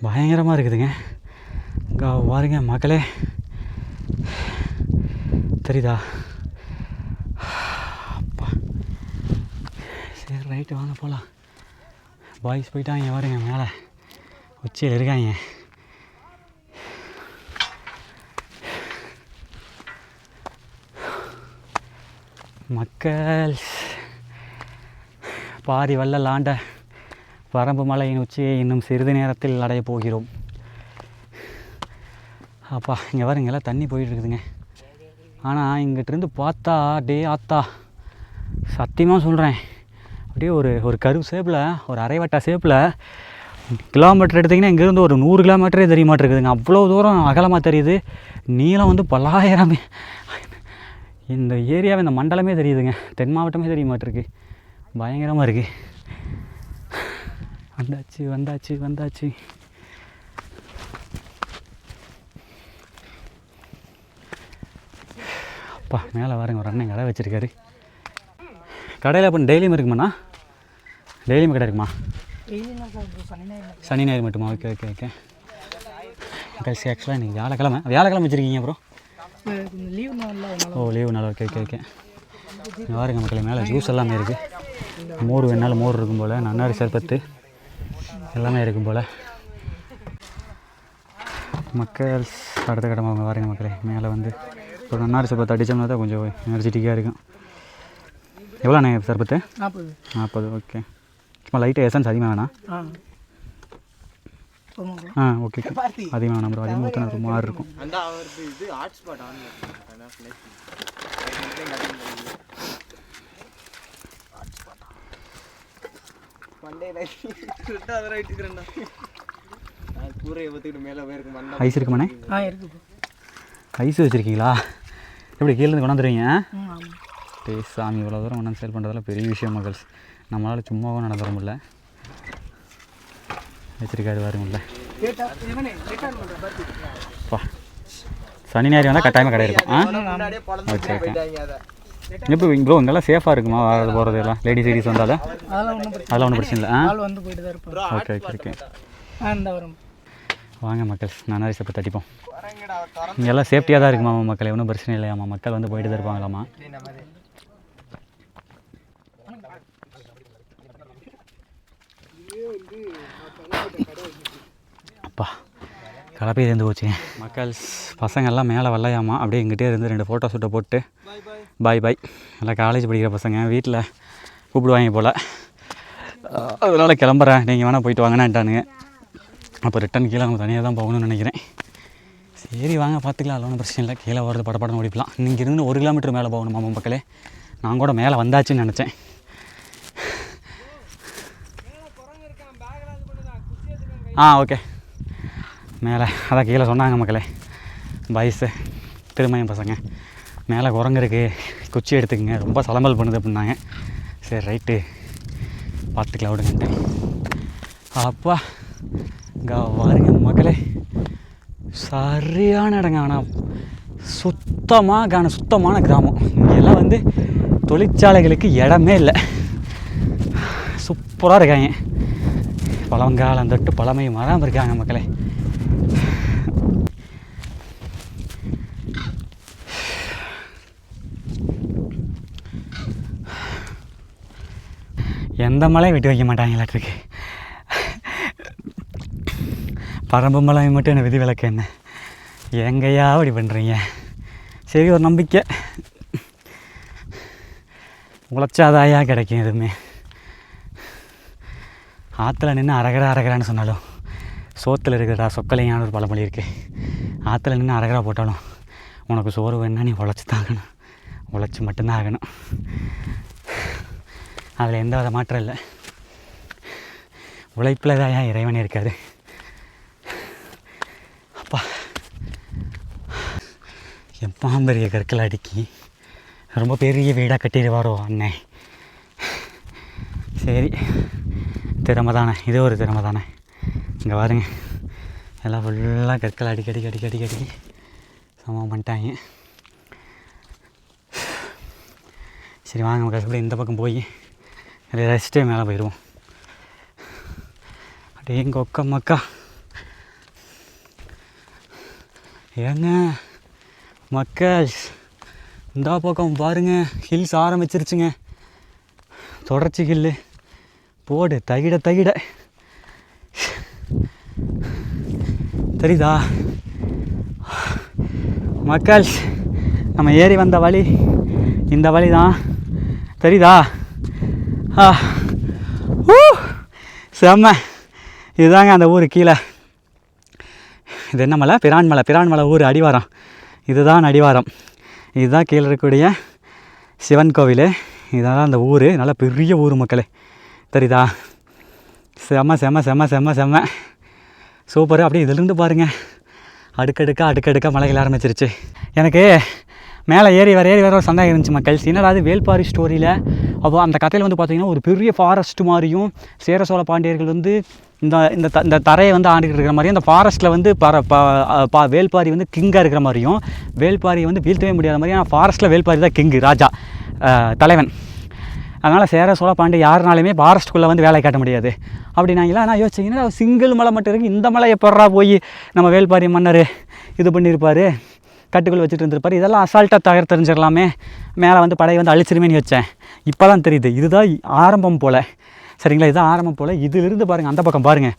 Speaker 1: பயங்கரமாக இருக்குதுங்க. இங்கே பாருங்க மக்களே, தெரியுதா? அப்பா சரி ரைட்டு, வாங்க போகலாம். பாய்ஸ் போயிட்டாங்க பாருங்க, மேலே உச்சியில் இருக்காங்க. மக்கள் பாதி வள்ளல் ஆண்ட பரம்பு மலையின் உச்சியை இன்னும் சிறிது நேரத்தில் அடையப் போகிறோம். அப்பா இங்கே வர இங்கெல்லாம் தண்ணி போயிட்டுருக்குதுங்க. ஆனால் இங்கிட்டிருந்து பார்த்தா டே ஆத்தா சத்தியமாக சொல்கிறேன், அப்படியே ஒரு கருவு ஷேப்பில், ஒரு அரைவட்டா ஷேப்பில் கிலோமீட்டர் எடுத்திங்கன்னா இங்கேருந்து ஒரு 100 கிலோமீட்டரே தெரிய மாட்டேருக்குதுங்க. அவ்வளோ தூரம் அகலமாக தெரியுது. நீளம் வந்து பல்லாயிரமே. இந்த ஏரியாவை, இந்த மண்டலமே தெரியுதுங்க. தென் மாவட்டமே தெரிய மாட்டேருக்கு. பயங்கரமாக இருக்குது. வந்தாச்சு வந்தாச்சு வந்தாச்சு. அப்பா மேலே வரேங்க, ஒரு அண்ணன் கடை வச்சுருக்காரு. கடையில் அப்போ டெய்லியும் இருக்குமாண்ணா? டெய்லியுமே கடை இருக்குமா? சனி ஞாயிறு மட்டுமா? Okay okay okay. கடைசி ஆக்சுவலாக இன்றைக்கி வியாழக்கிழமை வச்சுருக்கீங்க அப்புறம்? ஓ லீவு நாள். Okay okay okay. இங்கே பாருங்க மக்களே, மேலே ஜூஸ் எல்லாமே இருக்குது. மோர் வேணாலும் மோர் இருக்கும் போல், நன்னாரி சர்பத்து எல்லாமே இருக்கும் போல். மக்கள் அடுத்த கடமை அவங்க பாருங்க மக்களே, மேலே வந்து ஒரு நன்னாரி சர்பத்து அடித்தோம்னா தான் கொஞ்சம் எனர்ஜெட்டிக்காக இருக்கும். எவ்வளோண்ணே சர்பத்து? 40. ஓகே. சும்மா லைட்டாக எசன்ஸ் அதிகமாக வேணாம். ஓகே அதிகமாக வேணாம் ப்ரோ. அதிகமாக ஊற்றினா ஒரு மாதிரி இருக்கும். ஐஸ் இருக்குமாண்ணே? ஐஸ் வச்சுருக்கீங்களா? எப்படி கீழேருந்து கொண்டாந்துருவீங்க? சாமி இவ்வளோ தூரம் கொண்டாந்து சேல் பண்ணுறதெல்லாம் பெரிய விஷயம் மக்கள். நம்மளால் சும்மாவும் நடந்துட முடியல. வச்சுருக்காரு பாருங்கள்ல. அப்பா சனி ஞாயிறு வந்தால் கட்டாயமாக கடை இருக்கும். Okay okay. எப்படி ப்ரோ இங்கெல்லாம் சேஃபாக இருக்குமா வரது போகிறது எல்லாம்? லேடிஸ் லேடிஸ் வந்தால் அதெல்லாம் ஒன்றும் பிரச்சனை இல்லை. Okay okay okay. வாங்க மக்கள், நன்னாரி சப்பை தட்டிப்போம். இங்கெல்லாம் சேஃப்டியாக தான் இருக்குமா மக்கள்? ஒன்றும் பிரச்சனை இல்லையாம்மா? மக்கள் வந்து போயிட்டு தான் இருப்பாங்களாம்மா? அப்பா கலப்பையே இருந்து போச்சுங்க மக்கள். பசங்கள்லாம் மேலே வரலையாமா, அப்படியே எங்கிட்டே இருந்து 2 ஃபோட்டோ ஷூட்டை போட்டு பாய் பாய். எல்லாம் காலேஜ் படிக்கிற பசங்க, வீட்டில் கூப்பிடுவாங்க போல், அதனால் கிளம்புறேன், நீங்கள் வேணால் போயிட்டு வாங்கினான்ட்டானுங்க. அப்போ ரிட்டன் கீழே அவங்க தனியாக தான் போகணும்னு நினைக்கிறேன். சரி வாங்க பார்த்துக்கலாம், அதெல்லாம் ஒன்றும் பிரச்சனை இல்லை. கீழே வரது படப்படன்னு ஓடிக்கலாம். இங்கேருந்து 1 கிலோமீட்டர் மேலே போகணும் மாமா மக்களே. நான் கூட மேலே வந்தாச்சுன்னு நினச்சேன். ஓகே. மேலே அதான் கீழே சொன்னாங்க மக்களே, பாய்ஸு திருமயம் பசங்க, மேலே குரங்கு இருக்குது, குச்சி எடுத்துக்கங்க, ரொம்ப சலம்பல் பண்ணுது அப்படின்னாங்க. சரி ரைட்டு பார்த்துக்கலாம் விடுங்கன்ட்டு. அப்பா இங்கே பாருங்க மக்களே, சரியான இடங்க. ஆனால் சுத்தமான கிராமம். இங்கெல்லாம் வந்து தொழிற்சாலைகளுக்கு இடமே இல்லை. சூப்பராக இருக்காங்க. பழங்காலம் தொட்டு பழமை மரம் இருக்காங்க மக்களே. எந்த மலையும் விட்டு வைக்க மாட்டாங்களாட்டிருக்கு. பரம்பு மலை மட்டும் என்ன விதி விலக்கு என்ன? எங்கேயா அப்படி பண்ணுறீங்க? சரி ஒரு நம்பிக்கை, உழைச்சாதாயா கிடைக்கும். எதுவுமே ஆற்றுல நின்று அரகரான்னு சொன்னாலும் சோத்தில் இருக்கிறடா சொக்கலையான ஒரு பழமொழி இருக்குது. ஆற்றுல நின்று அரகரா போட்டாலும் உனக்கு சோறு வேணுன்னா நீ உழைச்சி தாங்கணும், உழைச்சி மட்டும்தான் ஆகணும். அதில் எந்த வித மாற்றம் இல்லை. உழைப்பில் தான் ஏன் இறைவனே இருக்காது. அப்பா எப்பா பெரிய கற்கள் அடுக்கி ரொம்ப பெரிய வீடாக கட்டிடுவாரோ அண்ணன். சரி திறமை தானே, இது ஒரு திறமை தானே. இங்கே பாருங்க, எல்லாம் ஃபுல்லாக கற்கள் அடிக்கடி சமம் பண்ணிட்டாங்க. சரி வாங்க கஷ்டப்படி இந்த பக்கம் போய் ரெஸ்ட்டே மேலே போயிடுவோம். அப்படியே எங்கள் ஒக்கம்மாக்கா ஏங்க மக்கள், இந்த பக்கம் பாருங்கள் ஹில்ஸ் ஆரம்பிச்சிருச்சுங்க. தொடர்ச்சி ஹில்லு போடு தகிட தெரியுதா மக்கள்? நம்ம ஏறி வந்த வழி இந்த வழி தான், தெரியுதா? செம்ம. இதுதாங்க அந்த ஊர் கீழே. இது என்ன மலை? பிரான்மலை ஊர் அடிவாரம். இதுதான் அடிவாரம். இதுதான் கீழே இருக்கக்கூடிய சிவன் கோவில். இதெல்லாம் அந்த ஊர். நல்ல பெரிய ஊர் மக்களே, தெரியுதா? செம்ம சூப்பர். அப்படியே இதிலிருந்து பாருங்கள், அடுக்கடுக்காக மலைகள் ஆரம்பிச்சிருச்சு. எனக்கு மேலே ஏறி வர ஒரு சந்தேகம் இருந்துச்சு மக்கள். என்னடா அது வேள்பாரி ஸ்டோரியில் அப்போ அந்த கதையில் வந்து பார்த்திங்கன்னா ஒரு பெரிய ஃபாரஸ்ட் மாதிரியும் சேர சோழ பாண்டியர்கள் வந்து இந்த தரையை வந்து ஆண்டுகிட்டு இருக்கிற மாதிரியும், அந்த ஃபாரஸ்ட்டில் வந்து வேள்பாரி வந்து கிங்காக இருக்கிற மாதிரியும், வேள்பாரியை வந்து வீழ்த்தவே முடியாத மாதிரியும், ஆனால் ஃபாரஸ்ட்டில் வேள்பாரி தான் கிங்கு, ராஜா, தலைவன். அதனால் சேர சோழ பாண்டிய யாருனாலுமே ஃபாரஸ்ட்டுக்குள்ளே வந்து வேலை காட்ட முடியாது அப்படின்னாங்களா. நான் யோசிச்சிங்கன்னா சிங்கிள் மலை மட்டும் இருக்குது, இந்த மலை எப்பட்றா போய் நம்ம வேள்பாரி மன்னர் இது பண்ணியிருப்பார், கட்டுக்குள் வச்சுட்டு இருந்திருப்பார், இதெல்லாம் அசால்ட்டாக தெரிஞ்சிடலாமே, மேலே வந்து படையை வந்து அழிச்சிருமேன்னு வச்சேன். இப்போ தான் தெரியுது இதுதான் ஆரம்பம் போல். சரிங்களா, இதுதான் ஆரம்பம் போல். இதிலிருந்து பாருங்கள், அந்த பக்கம் பாருங்கள்,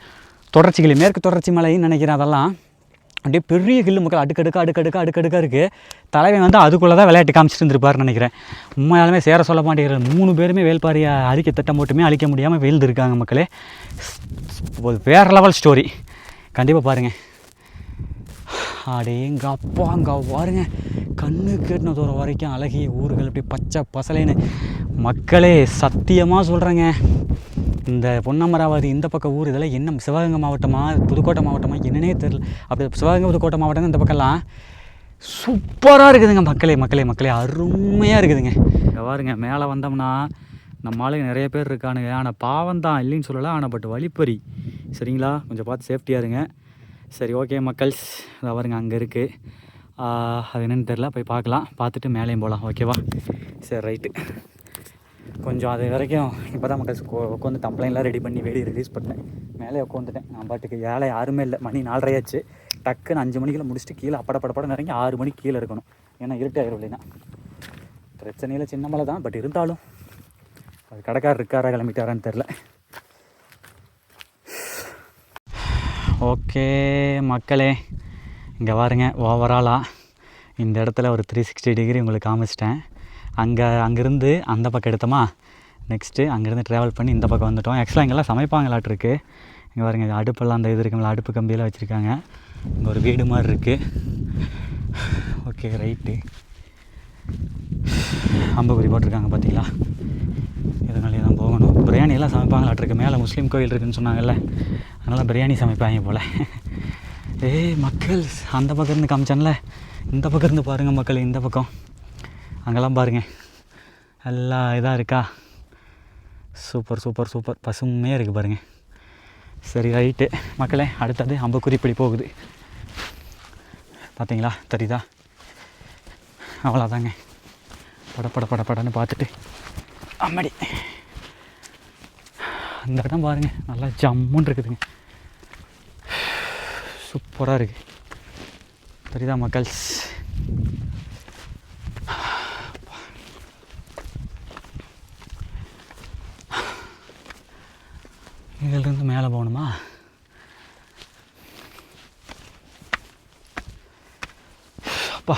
Speaker 1: தொடர்ச்சிகள், மேற்கு தொடர்ச்சி மலைன்னு நினைக்கிறேன். அதெல்லாம் அப்படியே பெரிய கில்லு மக்கள், அடுக்கடுக்காக இருக்குது. தலைவன் வந்து அதுக்குள்ளே தான் விளையாட்டு காமிச்சிட்டு இருந்திருப்பாருன்னு நினைக்கிறேன். உண்மையாலுமே சேர சொல்ல மாட்டேங்கிறார். 3 பேருமே வேள்பாரியை அழிக்க திட்டம் போட்டுமே அழிக்க முடியாமல் வீழ்ந்துருக்காங்க மக்களே. வேறு லெவல் ஸ்டோரி, கண்டிப்பாக பாருங்கள். அடேங்க அப்பாங்க பாருங்க, கண்ணு கேட்டின தூரம் வரைக்கும் அழகிய ஊர்கள், அப்படி பச்சை பசலேன்னு மக்களே. சத்தியமாக சொல்கிறேங்க, இந்த பொன்னமராவதி இந்த பக்கம் ஊர் இதெல்லாம் என்ன சிவகங்கை மாவட்டமா புதுக்கோட்டை மாவட்டமா என்னன்னே தெரில. அப்படி சிவகங்கை புதுக்கோட்டை மாவட்டம் இந்த பக்கம்லாம் சூப்பராக இருக்குதுங்க மக்களே, அருமையாக இருக்குதுங்க. பாருங்க, மேலே வந்தோம்னா நம்ம ஆளுங்க நிறைய பேர் இருக்கானுங்க. ஆனால் பாவம் தான், இல்லைன்னு சொல்லலாம். ஆனால் பட் வழிப்பறி. சரிங்களா, கொஞ்சம் பார்த்து சேஃப்டியாக இருங்க. சரி, ஓகே மக்கள்ஸ், அதை பாருங்க அங்கே இருக்குது. அது என்னென்னு தெரில, போய் பார்க்கலாம். பார்த்துட்டு மேலேயும் போகலாம், ஓகேவா? சரி, ரைட்டு. கொஞ்சம் அது வரைக்கும் இப்போ தான் மக்கள்ஸ் உட்காந்து கம்ப்ளைண்ட்லாம் ரெடி பண்ணி வீடியோ ரிலீஸ் பண்ணேன். மேலே உட்காந்துட்டேன் நான் பாட்டுக்கு. வேலை யாருமே இல்லை, மணி 4:30 ஆச்சு. டக்குன்னு 5 மணிக்குள்ள முடிச்சுட்டு கீழே படப்பட இறங்கி 6 மணிக்கு கீழே இருக்கணும். ஏன்னா இருட்டாயிரும் இல்லைன்னா. பிரச்சனையில் சின்ன மலை தான், பட் இருந்தாலும் அது கடைக்காரர் இருக்காரா கிளம்பிட்டாரான்னு தெரில. ஓகே மக்களே, இங்கே பாருங்க, ஓவராலாக இந்த இடத்துல ஒரு 360 டிகிரி உங்களுக்கு காமிச்சிட்டேன். அங்கேருந்து அந்த பக்கம் எடுத்தோமா, நெக்ஸ்ட்டு அங்கேருந்து ட்ராவல் பண்ணி இந்த பக்கம் வந்துட்டோம். ஆக்சுவலாக இங்கெல்லாம் சமைப்பாங்களாட்டிருக்கு. இங்கே பாருங்க, அடுப்பெல்லாம் அந்த இது இருக்குங்களா, அடுப்பு கம்பியெல்லாம் வச்சுருக்காங்க. இங்கே ஒரு வீடு மாதிரி இருக்குது. Okay, right. அம்புக்குறி போட்டிருக்காங்க பார்த்தீங்களா, இதனாலே தான் போகணும். பிரியாணியெல்லாம் சமைப்பாங்களாட்டிருக்கு. மேலே முஸ்லீம் கோயில் இருக்குதுன்னு சொன்னாங்கல்ல, அதனால் பிரியாணி சமைப்பாங்க போல். மக்கள், அந்த பக்கம் இருந்து காமிச்சான்ல, இந்த பக்கம் இருந்து பாருங்கள் மக்கள். இந்த பக்கம் அங்கெல்லாம் பாருங்கள், எல்லாம் இதாக இருக்கா. சூப்பர் பசுமையாக இருக்குது பாருங்கள். சரி, ரைட்டு மக்களே, அடுத்தது அம்புக்குறி இப்படி போகுது பார்த்தீங்களா, தெரியுதா? அவ்வளோதாங்க. படன்னு பார்த்துட்டு அம்மாடி அந்த இடம் பாருங்கள், நல்லா ஜம்முன்னு இருக்குதுங்க. சூப்பராக இருக்குது, தெரியுதா மக்கள்ஸ்? இதிலிருந்து மேலே போகணுமா? அப்பா,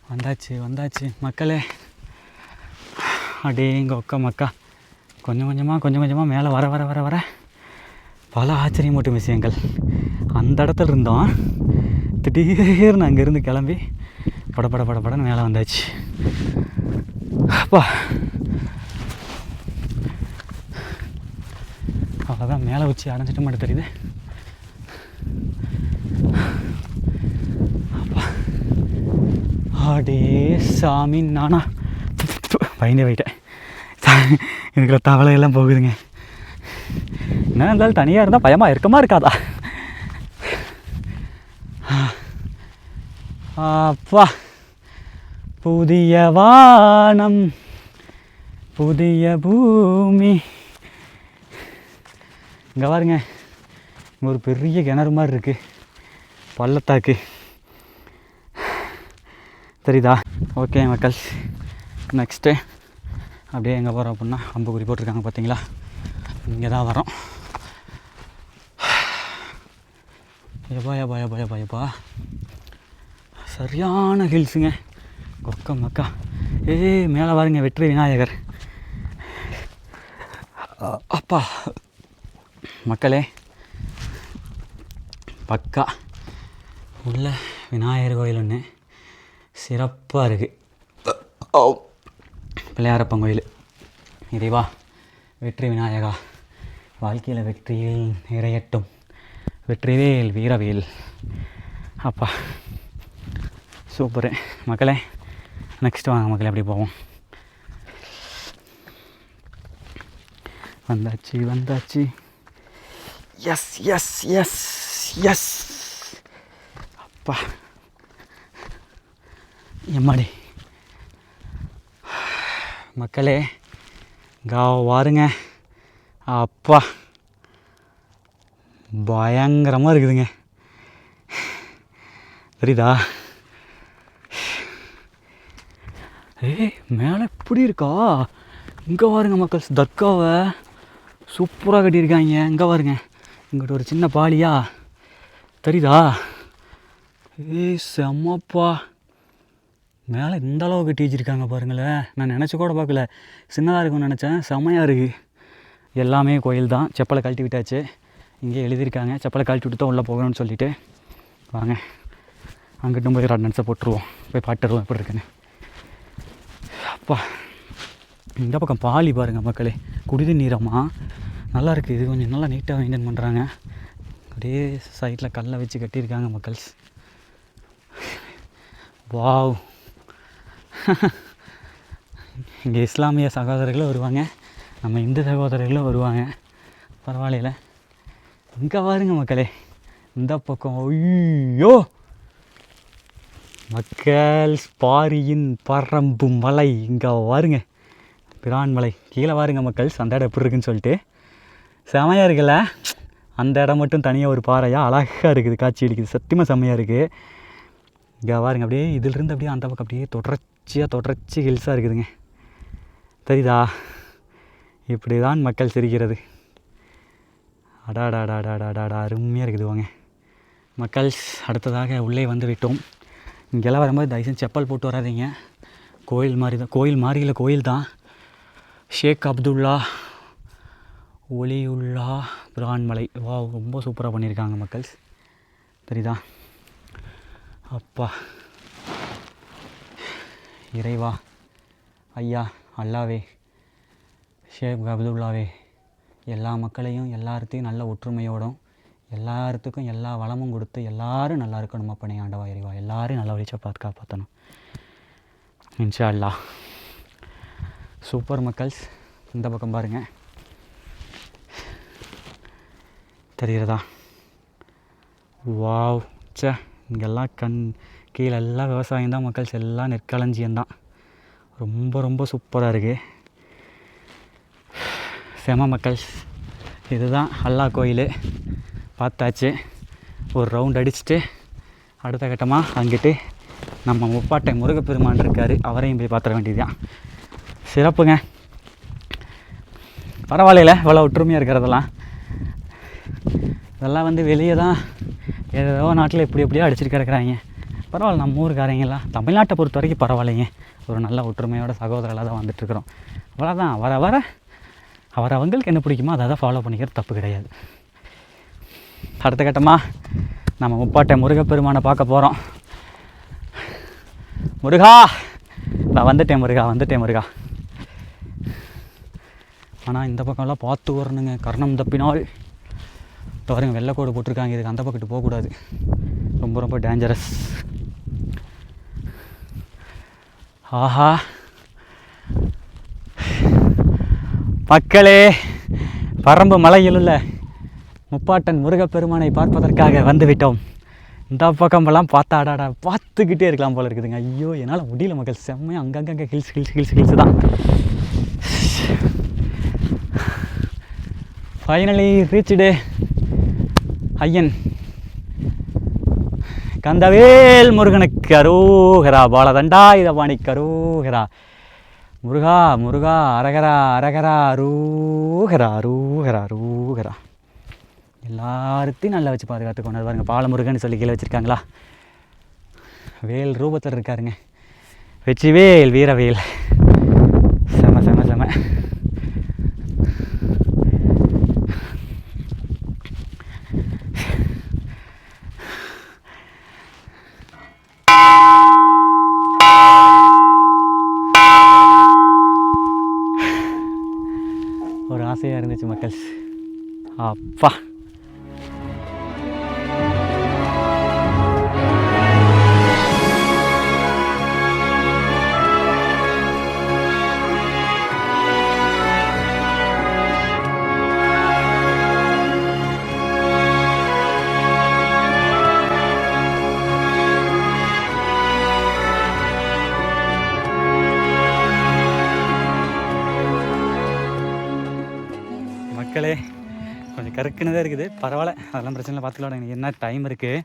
Speaker 1: வந்தாச்சு மக்களே. அடேங்க மக்கா, கொஞ்சம் கொஞ்சமாக மேலே வர பல ஆச்சரியமூட்டும் விஷயங்கள். அந்த இடத்துல இருந்தோம், திடீர்னு அங்கேருந்து கிளம்பி படன்னு மேலே வந்தாச்சு. அப்பா, அவ்வளோதான், மேலே உச்சி அடைஞ்சிட்டு மட்டும் தெரியுது. அப்பா, அடே சாமி, நானா பயந்தே போயிட்டேன். இருக்கிற தவளையெல்லாம் போகுதுங்க. என்ன இருந்தாலும் தனியாக இருந்தால் பயமாக இருக்காதா? அப்பா, புதிய வானம், புதிய பூமி. இங்கே பாருங்க, இங்கே ஒரு பெரிய கிணறு மாதிரி இருக்குது, பள்ளத்தாக்கு, தெரியுதா? ஓகே மக்கள், நெக்ஸ்ட்டு அப்படியே எங்கே போகிறோம் அப்படின்னா, அம்புக்குறி போட்டிருக்காங்க பார்த்தீங்களா, இங்கே தான் வரோம். எப்பா சரியான ஹில்ஸுங்க, மக்கா. மேலே பாருங்க, வெற்றி விநாயகர். அப்பா மக்களே, பக்கா உள்ள விநாயகர் கோயில் ஒன்று சிறப்பாக இருக்குது. பிள்ளையாரப்பன் கோயில். இறைவா, வெற்றி விநாயகா, வாழ்க்கையில் வெற்றியில் நிறையட்டும், வெற்றிவேல் வீரவேல். அப்பா சூப்பரு மக்களே. நெக்ஸ்ட் வாங்க மக்களே, அப்படி போவோம். வந்தாச்சு. Yes yes yes yes. அப்பா எம்மாடி மக்களே, வாருங்க. அப்பா பயங்கரமாக இருக்குதுங்க, தெரியுதா? மேலே இப்படி இருக்கா? இங்கே பாருங்க மக்கள், தர்காவை சூப்பராக கட்டியிருக்காங்க. இங்கே பாருங்க, இங்கிட்ட ஒரு சின்ன பாலியா தெரியுதா? செம்மப்பா, மேலே இந்த அளவு கட்டி வச்சுருக்காங்க பாருங்களேன். நான் நினச்சி கூட பார்க்கல, சின்னதாக இருக்கும்னு நினச்சேன். செம்மையாக இருக்குது. எல்லாமே கோயில் தான். செப்பலை கழட்டி விட்டாச்சு. இங்கே எழுதியிருக்காங்க, செப்பலை கழட்டி விட்டு தான் உள்ளே போகணும்னு சொல்லிவிட்டு. வாங்க அங்கிட்டும் போய் அட்டனன்ஸை போட்டுருவோம், போய் பாட்டுருவோம் எப்படி இருக்குன்னு. அப்பா இந்த பக்கம் பாலி பாருங்கள் மக்களே, குடித நீரமாக நல்லா இருக்குது. இது கொஞ்சம் நல்லா நீட்டாக மெயின்டைன் பண்ணுறாங்க. அப்படியே சைடில் கல்லை வச்சு கட்டியிருக்காங்க மக்கள்ஸ். வாவ். இங்கே இஸ்லாமிய சகோதரர்களும் வருவாங்க, நம்ம இந்து சகோதரர்களும் வருவாங்க. பரவாயில்ல. இங்கே பாருங்க மக்களே, இந்த பக்கம் ஐயோ மக்கள், பாரியின் பரம்பு மலை. இங்கே பாருங்க, பிரான் மலை. கீழே பாருங்க மக்கள், அந்த இடம் எப்படி இருக்குன்னு சொல்லிட்டு. செமையாக இருக்குல்ல? அந்த இடம் மட்டும் தனியாக ஒரு பாறையாக அழகாக இருக்குது, காட்சி அளிக்குது. சத்தியமாக செம்மையாக இருக்குது. இங்கே பாருங்க, அப்படியே இதிலிருந்து அப்படியே அந்த பக்கம் அப்படியே தொடர்ச்சி ஹில்ஸாக இருக்குதுங்க, தெரியுதா? இப்படி தான் மக்கள் சிரிக்கிறது. அடாடாடாடாடாடா, அருமையாக இருக்குது. வாங்க மக்கள்ஸ், அடுத்ததாக உள்ளே வந்து விட்டோம். இங்கெல்லாம் வரும்போது தயவுசெய்து செப்பல் போட்டு வராதிங்க. கோயில் மாதிரி தான், கோயில் மாதிரியில் கோயில் தான். ஷேக் அப்துல்லா ஒலியுல்லா பிரான்மலை. வா, ரொம்ப சூப்பராக பண்ணியிருக்காங்க மக்கள்ஸ், தெரியுதா? அப்பா இறைவா, ஐயா அல்லாவே, ஷேக் அப்துல்லாவே, எல்லா மக்களையும் எல்லார்த்தையும் நல்ல ஒற்றுமையோடும் எல்லாத்துக்கும் எல்லா வளமும் கொடுத்து எல்லாரும் நல்லா இருக்கணும். அப்பனே ஆண்டவா இறைவா, எல்லாரையும் நல்ல வழிச்சா பார்த்து காப்பாற்றணும் இன்ஷா அல்லாஹ். சூப்பர் மக்கள்ஸ். இந்த பக்கம் பாருங்கள், தெரிகிறதா? வாவ். சே, இங்கெல்லாம் கீழே எல்லாம் விவசாயம் தான் மக்கள்ஸ், எல்லாம் நெற்களஞ்சியம்தான். ரொம்ப சூப்பராக இருக்குது. செம மக்கள்ஸ். இதுதான் அல்லாஹ் கோயில். பார்த்தாச்சு. ஒரு ரவுண்ட் அடிச்சுட்டு அடுத்த கட்டமாக அங்கிட்டு நம்ம முப்பாட்டை முருகப்பெருமான் இருக்கார், அவரையும் போய் பார்த்துட வேண்டியதுதான். சிறப்புங்க. பரவாயில்ல, இவ்வளோ ஒற்றுமையாக இருக்கிறதெல்லாம். இதெல்லாம் வந்து வெளியே தான் ஏதோ நாட்டில் எப்படியோ அடிச்சுட்டு கிடக்குறாங்க. பரவாயில்ல, நம்ம ஊருக்காரங்கெல்லாம் தமிழ்நாட்டை பொறுத்த வரைக்கும் பரவாயில்லைங்க. ஒரு நல்ல ஒற்றுமையோட சகோதரர்களாக தான் வந்துட்டுருக்குறோம். அவ்வளோதான். வர அவங்களுக்கு என்ன பிடிக்குமோ அதை தான் ஃபாலோ பண்ணிக்கிறது தப்பு கிடையாது. அடுத்த கட்டமாக நம்ம முப்பாட்டை முருகப்பெருமானை பார்க்க போகிறோம். முருகா, நான் வந்துட்டேன் முருகா. ஆனால் இந்த பக்கம்லாம் பார்த்து வரணுங்க, கர்ணம் தப்பினால். பாருங்க, வெள்ளைக்கோடு போட்டிருக்காங்க, இதுக்கு அந்த பக்கத்து போகக்கூடாது, ரொம்ப டேஞ்சரஸ். ஆஹா மக்களே, பரம்பு மலையில் உள்ள முப்பாட்டன் முருகப்பெருமானை பார்ப்பதற்காக வந்துவிட்டோம். இந்த பக்கமெல்லாம் பார்த்தாடாடா பார்த்துக்கிட்டே இருக்கலாம் போல இருக்குதுங்க. ஐயோ, என்னால் முடியல மக்கள். செம்மையாக அங்கங்கே ஹில்ஸ் தான். ஃபைனலி ரீச்டு ஐயன் கந்தவேல் முருகனுக்கு அரோகரா, பாலதண்டாயுதபாணிக்கு அரோகரா. முருகா அரகரா அரோகரா. எல்லாத்தையும் நல்லா வச்சு பாதுகாத்து கொண்டு பாருங்க. பாலமுருகன்னு சொல்லி கீழே வச்சுருக்காங்களா? வேல் ரூபத்தில் இருக்காருங்க, வெற்றிவேல் வீரவேல். செம ஆசையாக இருந்துச்சு மக்கள். அப்பா மக்களே, கொஞ்சம் கருக்குன்னு தான் இருக்குது, பரவாயில்ல, அதெல்லாம் பிரச்சனை இல்லை, பார்த்துக்கலாம். எனக்கு என்ன டைம் இருக்குது,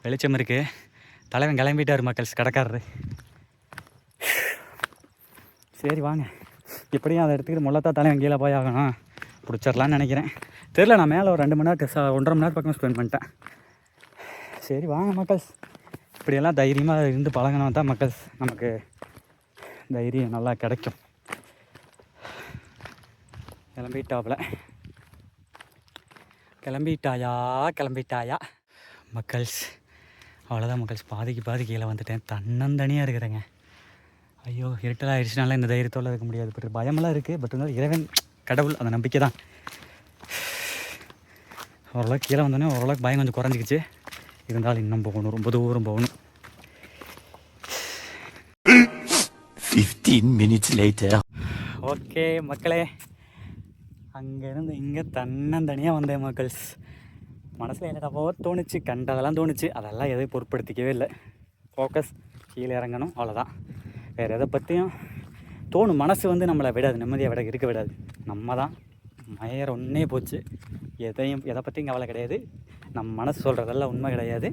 Speaker 1: வெளிச்சம் இருக்குது. தலைவன் கிளம்பிட்டார் மக்கள்ஸ், கடைக்காரரு. சரி வாங்க, இப்படியும் அதை எடுத்துக்கிட்டு முள்ளத்தான் தலைவன் கீழே போய் ஆகணும், பிடிச்சிடலான்னு நினைக்கிறேன். தெரில, நான் மேலே ஒரு 2 மணி நேரம் 1.5 மணி நேரம் பக்கம் ஸ்பெண்ட் பண்ணிட்டேன். சரி வாங்க மக்கள்ஸ், இப்படியெல்லாம் தைரியமாக இருந்து பழகினா தான் மக்கள்ஸ் நமக்கு தைரியம் நல்லா கிடைக்கும். கிளம்பிட்டாயா மக்கள்ஸ். அவ்வளோதான் மக்கள்ஸ், பாதி கீழே வந்துட்டேன். தன்னந்தனியாக இருக்கிறேங்க. ஐயோ, இருட்டலாக ஆயிடுச்சுனால இந்த தைரியத்தோடு இருக்க முடியாது. பட் பயமெல்லாம் இருக்குது. பட் இருந்தாலும் இறைவன், கடவுள், அந்த நம்பிக்கை தான். ஓரளவுக்கு கீழே வந்தோடனே ஓரளவுக்கு பயம் கொஞ்சம் குறைஞ்சிக்கிச்சு. இருந்தாலும் இன்னும் போகணும், ரொம்ப தூரம் போகணும்.
Speaker 4: 15 minutes later.
Speaker 1: ஓகே மக்களே, அங்கேருந்து இங்கே தன்னந்தனியாக வந்தேன் மக்கள்ஸ். மனசில் என்னடாவோ தோணுச்சு, கண்டதெல்லாம் தோணுச்சு. அதெல்லாம் எதையும் பொருட்படுத்திக்கவே இல்லை. ஃபோக்கஸ், கீழே இறங்கணும், அவ்வளோதான். வேறு எதை பற்றியும் தோணும். மனசு வந்து நம்மளை விடாது, நிம்மதியாக இருக்க விடாது. நம்ம தான் மயர் ஒன்றே போச்சு. எதை பற்றியும் கவலை கிடையாது. நம்ம மனசு சொல்கிறதெல்லாம் உண்மை கிடையாது.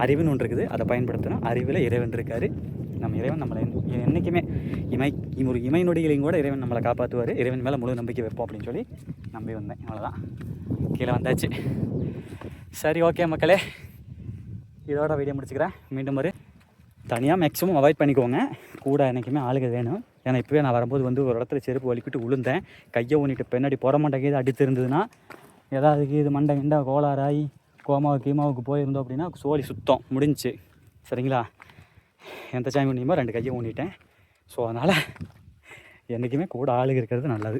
Speaker 1: அறிவுன்னு ஒன்று இருக்குது, அதை பயன்படுத்தணும். அறிவில் இறைவன் இருக்கார். நம்ம இறைவன் நம்மளை என்றைக்குமே ஒரு இமை நொடிகளையும் கூட இறைவன் நம்மளை காப்பாற்றுவார். இறைவன் மேலே முழு நம்பிக்கை வைப்போம் அப்படின்னு சொல்லி நம்பி வந்தேன். அவ்வளோதான், கீழே வந்தாச்சு. சரி ஓகே மக்களே, இதோட வீடியோ முடிச்சுக்கிறேன். மீண்டும் தனியாக மேக்ஸிமம் அவாய்ட் பண்ணிக்கோங்க. கூட என்றைக்குமே ஆளுக வேணும். ஏன்னா இப்போவே நான் வரும்போது வந்து ஒரு இடத்துல செருப்பு வலிக்கிட்டு விழுந்தேன். கையை ஊனிட்டு பின்னாடி புறமண்டைக்கு இது அடித்து இருந்ததுன்னா, ஏதாவது இது மண்டை கிண்டா கோளாறாகி கீமாவுக்கு போயிருந்தோம் அப்படின்னா சோழி சுத்தம் முடிஞ்சிச்சு. சரிங்களா? எந்த சாமி ஊனியுமோ 2 கையை ஊனிட்டேன். ஸோ அதனால் என்றைக்குமே கூட ஆளுக இருக்கிறது நல்லது.